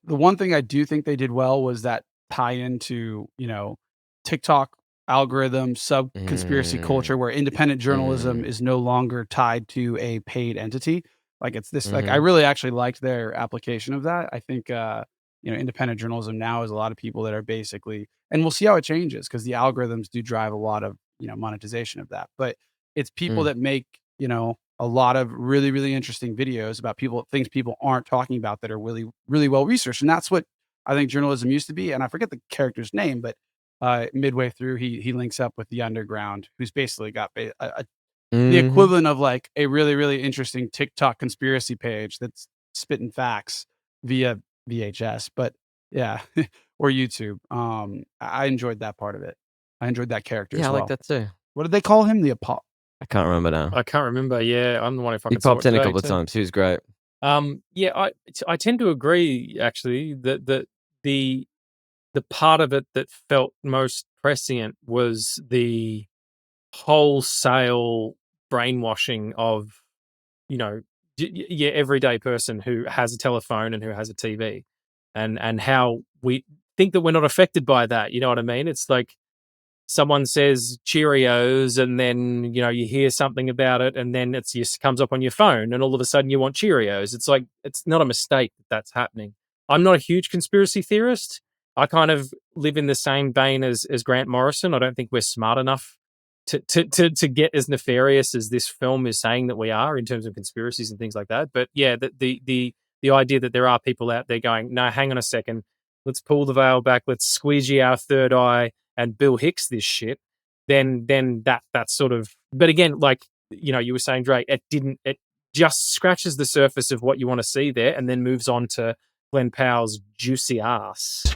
one thing I do think they did well was that tie into, you know, TikTok algorithm sub conspiracy culture where independent journalism is no longer tied to a paid entity. Like it's this, like I really actually liked their application of that. I think, you know, independent journalism now is a lot of people that are basically, and we'll see how it changes because the algorithms do drive a lot of, you know, monetization of that. But it's people that make, you know, a lot of really, really interesting videos about things people aren't talking about that are really, really well researched. And that's what I think journalism used to be. And I forget the character's name, but midway through, he links up with the Underground, who's basically got the equivalent of like a really, really interesting TikTok conspiracy page that's spitting facts via VHS, but yeah, or YouTube. I enjoyed that part of it. I enjoyed that character as Yeah, I well. like that too. What did they call him? The Apollo. I can't remember now. I can't remember. Yeah, I'm the one who fucking He popped saw it in a today couple of too. times. He was great. Yeah, I tend to agree actually that the part of it that felt most prescient was the wholesale brainwashing of, your everyday person who has a telephone and who has a TV, and how we think that we're not affected by that. You know what I mean? It's like someone says Cheerios, and then you hear something about it, and then it just comes up on your phone, and all of a sudden you want Cheerios. It's like it's not a mistake that that's happening. I'm not a huge conspiracy theorist. I kind of live in the same vein as Grant Morrison. I don't think we're smart enough to get as nefarious as this film is saying that we are in terms of conspiracies and things like that. But yeah, the idea that there are people out there going, no, hang on a second, let's pull the veil back, let's squeegee our third eye and Bill Hicks this shit, then that's sort of. But again, like you were saying, Drake, it just scratches the surface of what you want to see there, and then moves on to Glenn Powell's juicy ass,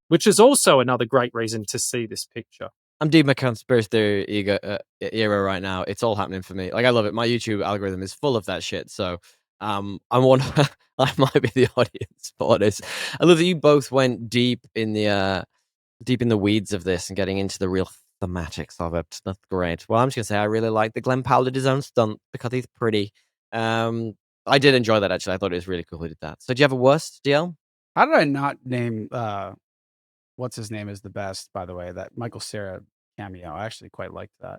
which is also another great reason to see this picture. I'm deep in my conspiracy theory era right now. It's all happening for me. Like, I love it. My YouTube algorithm is full of that shit. So I might be the audience for this. I love that you both went deep in the weeds of this and getting into the real thematics of it. That's great. Well, I'm just gonna say I really like that Glenn Powell did his own stunt because he's pretty. I did enjoy that actually. I thought it was really cool he did that. So do you have a worst, DL? How did I not name what's his name is the best, by the way, that Michael Cera cameo? I actually quite liked that.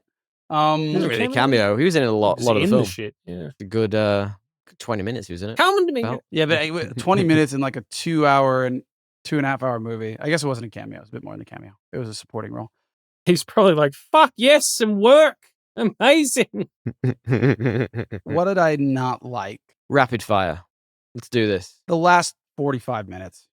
He wasn't really a cameo. He was in a lot of the film. Shit. Yeah. A good 20 minutes he was in it. Come to me. Yeah, but 20 minutes in like a 2-hour and 2.5-hour movie. I guess it wasn't a cameo. It was a bit more than a cameo. It was a supporting role. He's probably like, fuck yes, some work. Amazing. What did I not like? Rapid fire. Let's do this. The last 45 minutes.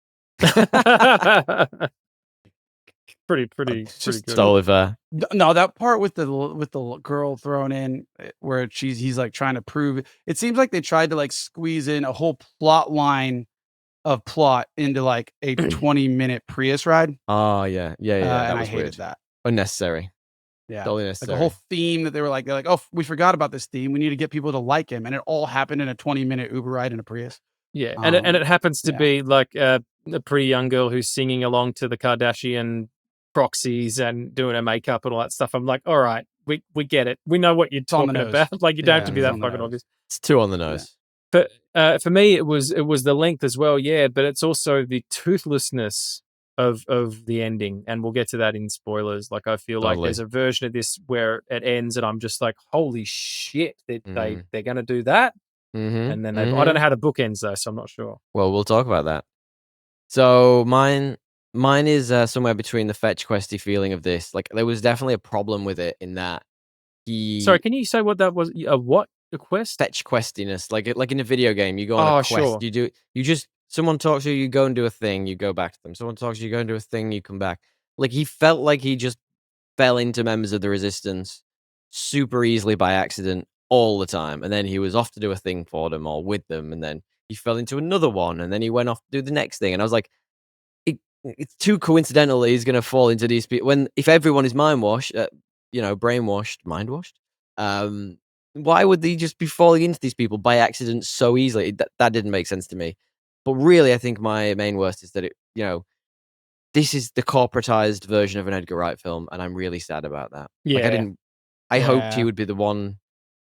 pretty good. Totally fair. No, that part with the girl thrown in where he's like trying to prove it seems like they tried to like squeeze in a whole plot line of plot into like a 20-minute Prius ride. Oh yeah. And I hated that. Unnecessary. Yeah. Totally Like necessary. the whole theme that they're like, oh, we forgot about this theme. We need to get people to like him. And it all happened in a 20-minute Uber ride in a Prius. Yeah. And it happens to be like a pretty young girl who's singing along to the Kardashian proxies and doing her makeup and all that stuff. I'm like, all right, we get it. We know what you're talking about. Like, you don't have to be that fucking obvious. It's too on the nose. But for me, it was the length as well, yeah. But it's also the toothlessness of the ending, and we'll get to that in spoilers. Like, I feel like there's a version of this where it ends, and I'm just like, holy shit, they're going to do that. And then I don't know how the book ends though, so I'm not sure. Well, we'll talk about that. So mine is somewhere between the fetch questy feeling of this. Like, there was definitely a problem with it in that Sorry, can you say what that was? What? A quest? Fetch questiness. Like in a video game, you go on a quest. Sure. Someone talks to you, you go and do a thing, you go back to them. Someone talks to you, you go and do a thing, you come back. Like, he felt like he just fell into members of the Resistance super easily by accident all the time. And then he was off to do a thing for them or with them. And then he fell into another one. And then he went off to do the next thing. And I was like, it's too coincidental that he's going to fall into these people. If everyone is brainwashed, mind-washed, why would they just be falling into these people by accident so easily? That didn't make sense to me. But really, I think my main worst is that this is the corporatized version of an Edgar Wright film, and I'm really sad about that. Yeah. I hoped he would be the one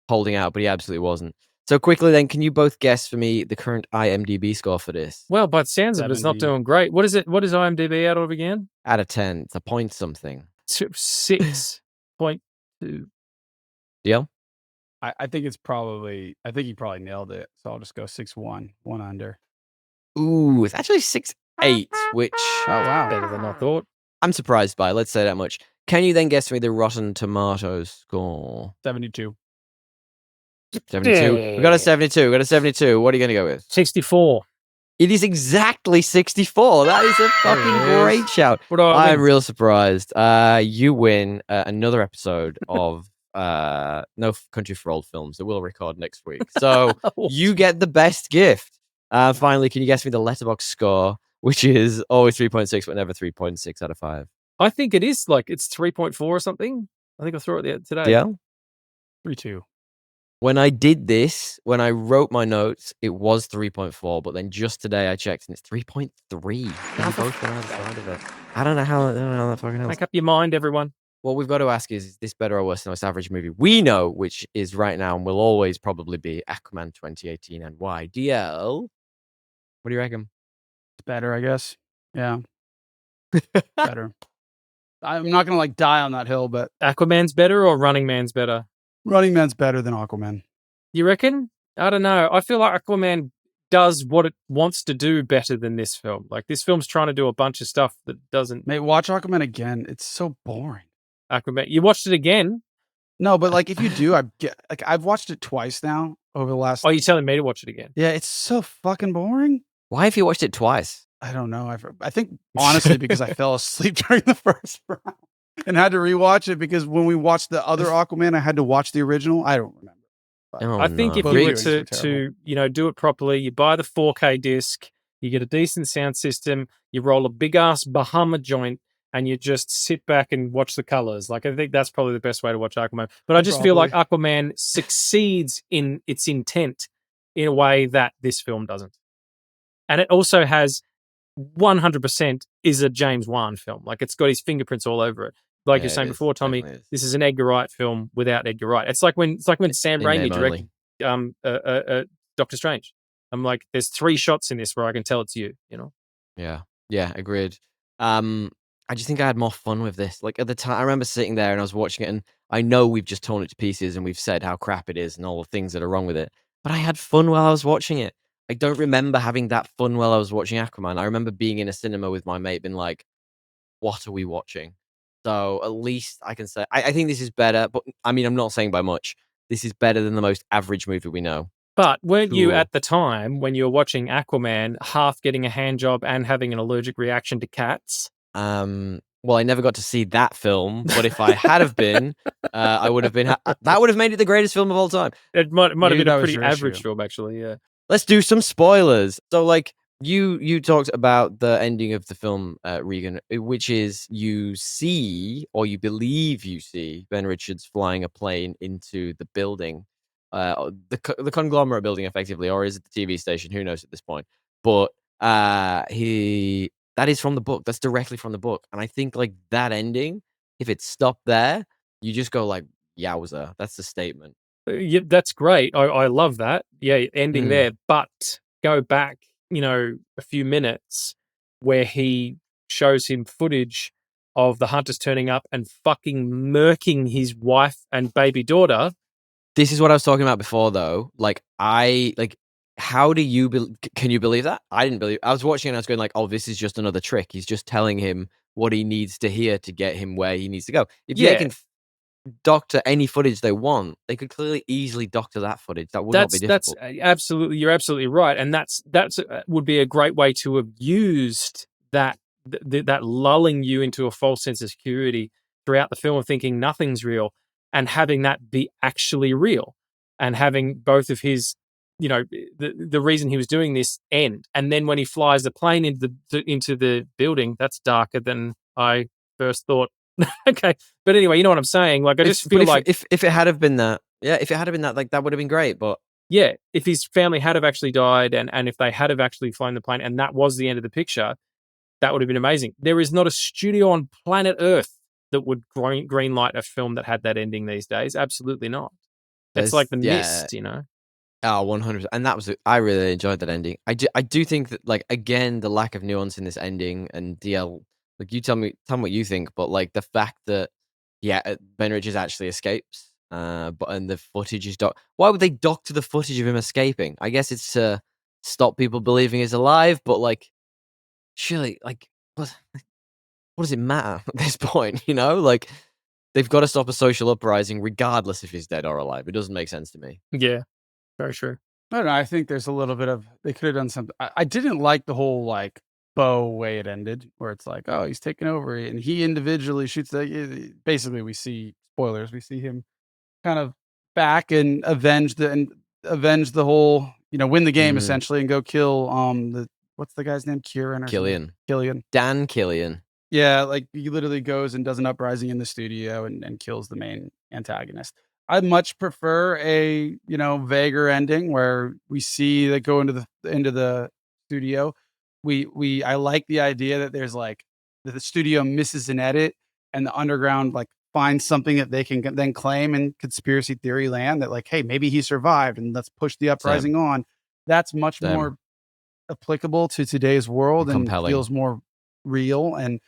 holding out, but he absolutely wasn't. So quickly then, can you both guess for me the current IMDb score for this? Well, by the sounds of it, it's not doing great. What is it? What is IMDb out of again? Out of 10. It's a point something. 6.2. Deal? I think he probably nailed it. So I'll just go 6-1, 1 under. Ooh, it's actually 6.8, which... Oh, wow. Better than I thought. I'm surprised by, let's say that much. Can you then guess for me the Rotten Tomatoes score? 72. 72. We got a 72. What are you going to go with? 64. It is exactly 64. That is a fucking great shout. I'm real surprised. You win another episode of No Country for Old Films that we'll record next week. So you get the best gift. Finally, can you guess me the Letterboxd score, which is always 3.6, but never 3.6 out of 5? I think it is like it's 3.4 or something. I think I threw it there today. Yeah. 3-2. When I did this, when I wrote my notes, it was 3.4, but then just today I checked and it's 3.3. We both went outside of it. I don't know how that fucking else. Make up your mind, everyone. What we've got to ask is this better or worse than most average movie we know, which is right now and will always probably be Aquaman 2018, and why? DL, what do you reckon? It's better, I guess. Yeah. Better. I'm not going to like die on that hill, but Aquaman's better or Running Man's better? Running Man's better than Aquaman. You reckon? I don't know. I feel like Aquaman does what it wants to do better than this film. Like, this film's trying to do a bunch of stuff that doesn't. Mate, watch Aquaman again. It's so boring. Aquaman. You watched it again? No, but like if you do, I've watched it twice now over the last. Oh, you're telling me to watch it again? Yeah, it's so fucking boring. Why have you watched it twice? I don't know. I think honestly because I fell asleep during the first round and had to rewatch it because when we watched the other Aquaman, I had to watch the original. I don't remember. Oh, I think if But you were reviews to do it properly, you buy the 4K disc, you get a decent sound system, you roll a big ass Bahama joint, and you just sit back and watch the colors. Like, I think that's probably the best way to watch Aquaman. But I just feel like Aquaman succeeds in its intent in a way that this film doesn't. And it also has 100% is a James Wan film. Like, it's got his fingerprints all over it. Like you're saying before, Tommy, this is an Edgar Wright film without Edgar Wright. It's like when Sam Raimi directed Doctor Strange. I'm like, there's 3 shots in this where I can tell it's you, you know? Yeah, agreed. I just think I had more fun with this. Like, at the time, I remember sitting there and I was watching it, and I know we've just torn it to pieces and we've said how crap it is and all the things that are wrong with it, but I had fun while I was watching it. I don't remember having that fun while I was watching Aquaman. I remember being in a cinema with my mate being like, what are we watching? So at least I can say, I think this is better, but I mean, I'm not saying by much. This is better than the most average movie we know. But weren't you at the time when you were watching Aquaman half getting a hand job and having an allergic reaction to cats? Well, I never got to see that film, but if I had have been, I would have been. That would have made it the greatest film of all time. It might have been a pretty average film, actually. Yeah. Let's do some spoilers. So, like, you talked about the ending of the film, Regan, which is you see, or you believe you see, Ben Richards flying a plane into the building, the conglomerate building, effectively, or is it the TV station? Who knows at this point? But that is from the book. That's directly from the book. And I think like that ending, if it stopped there, you just go like, yowza, that's the statement. Yeah, that's great. I love that. Yeah, ending there. But go back, a few minutes where he shows him footage of the hunters turning up and fucking murking his wife and baby daughter. This is what I was talking about before, though. How do you can you believe that? I didn't believe. I was watching and I was going like, "Oh, this is just another trick. He's just telling him what he needs to hear to get him where he needs to go." If they can doctor any footage they want, they could clearly easily doctor that footage. That would not be difficult. That's absolutely. You're absolutely right, and that's would be a great way to have used that lulling you into a false sense of security throughout the film of thinking nothing's real, and having that be actually real, and having both of his. The reason he was doing this end, and then when he flies the plane into the building, that's darker than I first thought. Okay, but anyway, you know what I'm saying. Like, I just feel like if it had have been that, if it had have been that, like that would have been great. But yeah, if his family had have actually died, and if they had have actually flown the plane, and that was the end of the picture, that would have been amazing. There is not a studio on planet Earth that would greenlight a film that had that ending these days. Absolutely not. It's like The Mist, Oh, 100%. And I really enjoyed that ending. I do think that, like, again, the lack of nuance in this ending, and DL, like, you tell me what you think, but like the fact that, Ben Richards actually escapes, and the footage is why would they doctor the footage of him escaping? I guess it's to stop people believing he's alive, but like, surely, like, what does it matter at this point? Like, they've got to stop a social uprising regardless if he's dead or alive. It doesn't make sense to me. Yeah. Very true. I don't know. I think there's a little bit of they could have done something. I didn't like the whole like bow way it ended, where it's like, oh, he's taking over and he individually shoots. Basically, we see spoilers. We see him kind of back and avenge the whole win the game essentially and go kill what's the guy's name? Kieran or Killian. Dan Killian. Yeah, like he literally goes and does an uprising in the studio and kills the main antagonist. I much prefer a vaguer ending where we see they go into the studio. I like the idea that there's like that the studio misses an edit and the underground like finds something that they can then claim in conspiracy theory land that like, hey, maybe he survived and let's push the uprising on. That's much more applicable to today's world and feels more real. And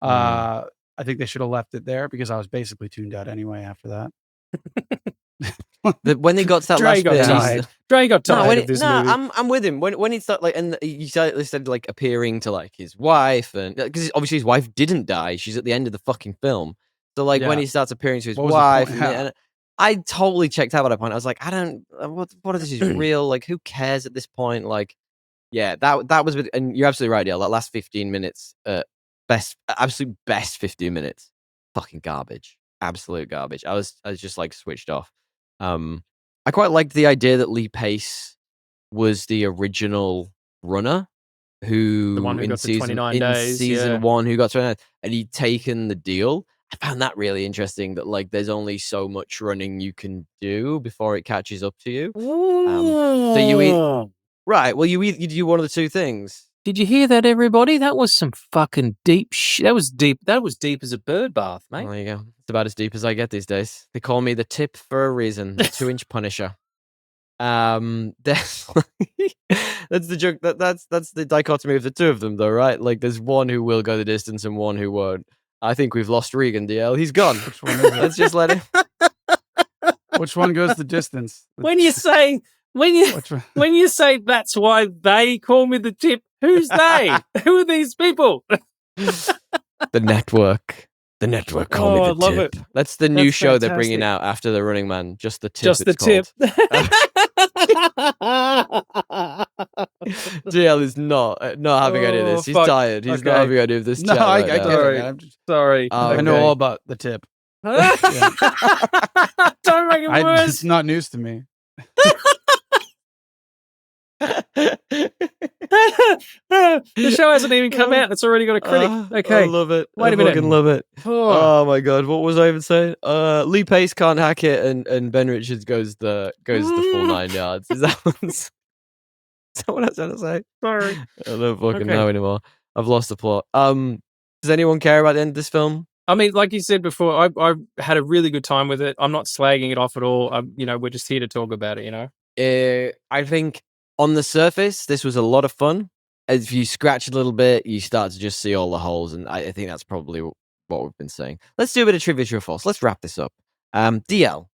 I think they should have left it there because I was basically tuned out anyway after that. When they got to that last bit, Dre got tired of this movie. I'm with him. When he started and you said like appearing to like his wife, and because obviously his wife didn't die, she's at the end of the fucking film. So like when he starts appearing to his wife, and I totally checked out at that point. I was like, I don't. What if this is real? Like, who cares at this point? Like, yeah, that was. And you're absolutely right, That last 15 minutes, absolute best 15 minutes, fucking garbage. Absolute garbage. I was just like switched off. I quite liked the idea that Lee Pace was the original runner the one who got to 29 days, season 1 who got 29, and he'd taken the deal. I found that really interesting that like there's only so much running you can do before it catches up to you. So you do one of the two things. Did you hear that, everybody? That was some fucking deep shit. That was deep. That was deep as a bird bath, mate. There you go. It's about as deep as I get these days. They call me the tip for a reason. The 2-inch Punisher. That's the joke. That's the dichotomy of the two of them, though, right? Like, there's one who will go the distance and one who won't. I think we've lost Regan, DL. He's gone. Which one is it? Let's just let him. Which one goes the distance? When you say that's why they call me the tip, who's they? Who are these people? The network. The network call me the love tip. it. That's the new show they're bringing out after The Running Man. Just the tip. Just the tip. DL is not having any of this. He's tired. He's not having any of this. No, chat I right get now. it. I'm just, Sorry. I know all about the tip. Don't make it worse. It's not news to me. The show hasn't even come out. It's already got a critic. Okay. I love it. Wait a minute. I fucking love it. Oh my god, what was I even saying? Lee Pace can't hack it, and Ben Richards goes the full 9 yards. Is that what I was trying to say? Sorry. I don't fucking know anymore. I've lost the plot. Does anyone care about the end of this film? I mean, like you said before, I had a really good time with it. I'm not slagging it off at all. We're just here to talk about it. I think on the surface, this was a lot of fun. If you scratch a little bit, you start to just see all the holes, and I think that's probably what we've been saying. Let's do a bit of trivia, true or false. Let's wrap this up. DL,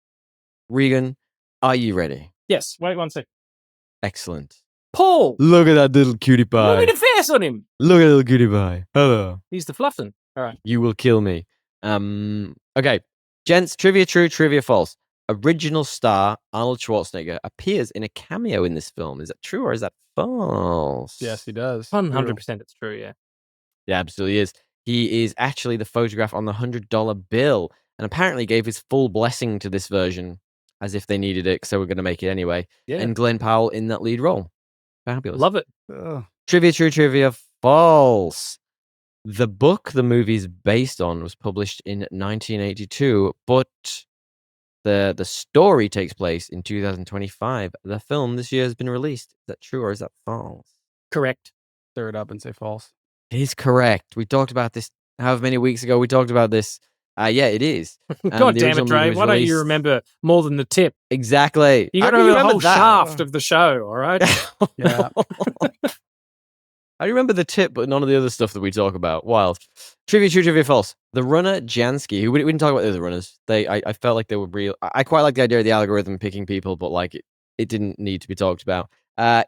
Regan, are you ready? Yes. Wait 1 sec. Excellent. Paul! Look at that little cutie pie. Look at the face on him. Look at the little cutie pie. Hello. He's the fluffin'. All right. You will kill me. Okay. Gents, trivia true, trivia false. Original star Arnold Schwarzenegger appears in a cameo in this film. Is that true or is that false? Yes, he does. 100% it's true, yeah. Yeah, absolutely is. He is actually the photograph on the $100 bill and apparently gave his full blessing to this version as if they needed it, so we're going to make it anyway. Yeah. And Glenn Powell in that lead role. Fabulous. Love it. Trivia true, trivia false. The book the movie's based on was published in 1982, but the story takes place in 2025. The film this year has been released. Is that true or is that false? Correct. Stir it up and say false. It is correct. We talked about this however many weeks ago. We talked about this. Yeah, it is. God damn it, Dre. Why don't you remember more than the tip? Exactly. You got to remember the whole shaft of the show, all right? Yeah. I remember the tip, but none of the other stuff that we talk about. Wild. Trivia true, trivia false. The runner Jansky, who we didn't talk about the other runners. I felt like they were real. I quite like the idea of the algorithm picking people, but like it didn't need to be talked about.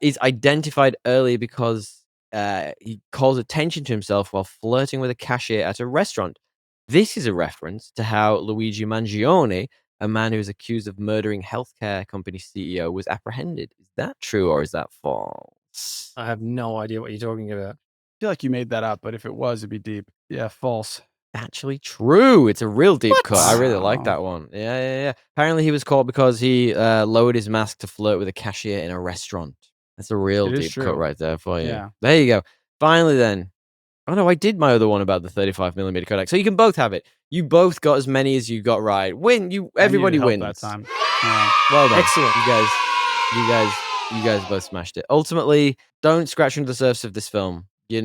Is identified early because he calls attention to himself while flirting with a cashier at a restaurant. This is a reference to how Luigi Mangione, a man who is accused of murdering healthcare company CEO, was apprehended. Is that true or is that false? I have no idea what you're talking about. I feel like you made that up, but if it was, it'd be deep. Yeah, false. Actually true. It's a real deep cut. I really like that one. Yeah. Apparently he was caught because he lowered his mask to flirt with a cashier in a restaurant. That's a real It is deep true. cut right there for you. Yeah. There you go. Finally, then. Oh no, I did my other one about the 35mm codec. So you can both have it. You both got as many as you got right. Everybody wins that time. Yeah. Well done. Excellent. You guys both smashed it. Ultimately, don't scratch under the surface of this film. You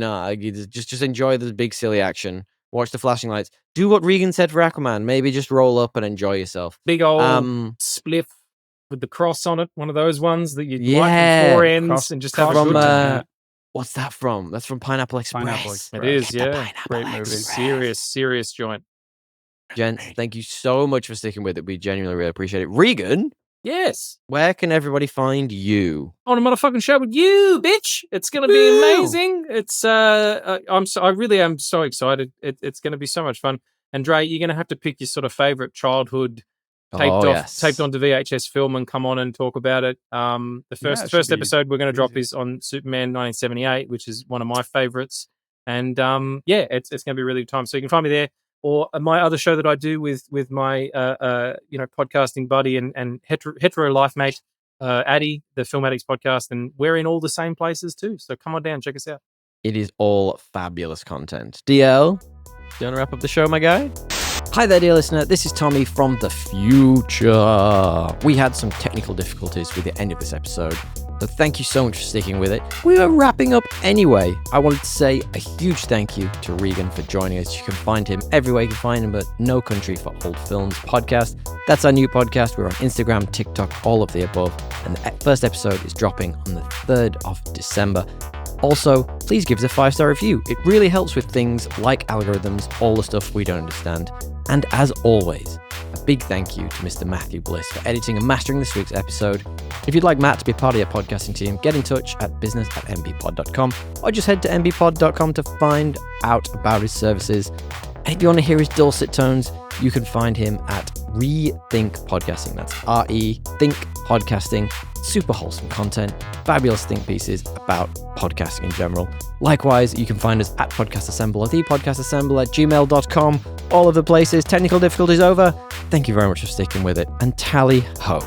just enjoy the big silly action. Watch the flashing lights. Do what Regan said for Aquaman. Maybe just roll up and enjoy yourself. Big old spliff with the cross on it. One of those ones that you light from four ends and just have a good time. What's that from? That's from Pineapple Express. It is, yeah. Great movie. Serious joint. Gents, thank you so much for sticking with it. We genuinely really appreciate it. Regan? Yes. Where can everybody find you? On a motherfucking show with you, bitch. It's going to be amazing. It's I really am so excited. It's going to be so much fun. And Dre, you're going to have to pick your sort of favorite childhood taped onto VHS film and come on and talk about it. The first episode we're going to drop is on Superman 1978, which is one of my favorites. And it's going to be a really good time. So you can find me there, or my other show that I do with my podcasting buddy and hetero life mate Addy, the Film Addicts podcast, and we're in all the same places too. So come on down, check us out. It is all fabulous content. DL, do you want to wrap up the show, my guy? Hi there, dear listener. This is Tommy from the future. We had some technical difficulties with the end of this episode, so thank you so much for sticking with it. We were wrapping up anyway. I wanted to say a huge thank you to Regan for joining us. You can find him everywhere. You can find him at No Country for Old Films podcast. That's our new podcast. We're on Instagram, TikTok, all of the above. And the first episode is dropping on the 3rd of December. Also, please give us a 5-star review. It really helps with things like algorithms, all the stuff we don't understand. And as always, a big thank you to Mr. Matthew Bliss for editing and mastering this week's episode. If you'd like Matt to be part of your podcasting team, get in touch at business@mbpod.com or just head to mbpod.com to find out about his services. And if you want to hear his dulcet tones, you can find him at Rethink Podcasting. That's Think Podcasting. Super wholesome content, fabulous think pieces about podcasting in general. Likewise, you can find us at Podcast Assemble or thepodcastassemble@gmail.com. All of the places. Technical difficulties over. Thank you very much for sticking with it, and tally ho.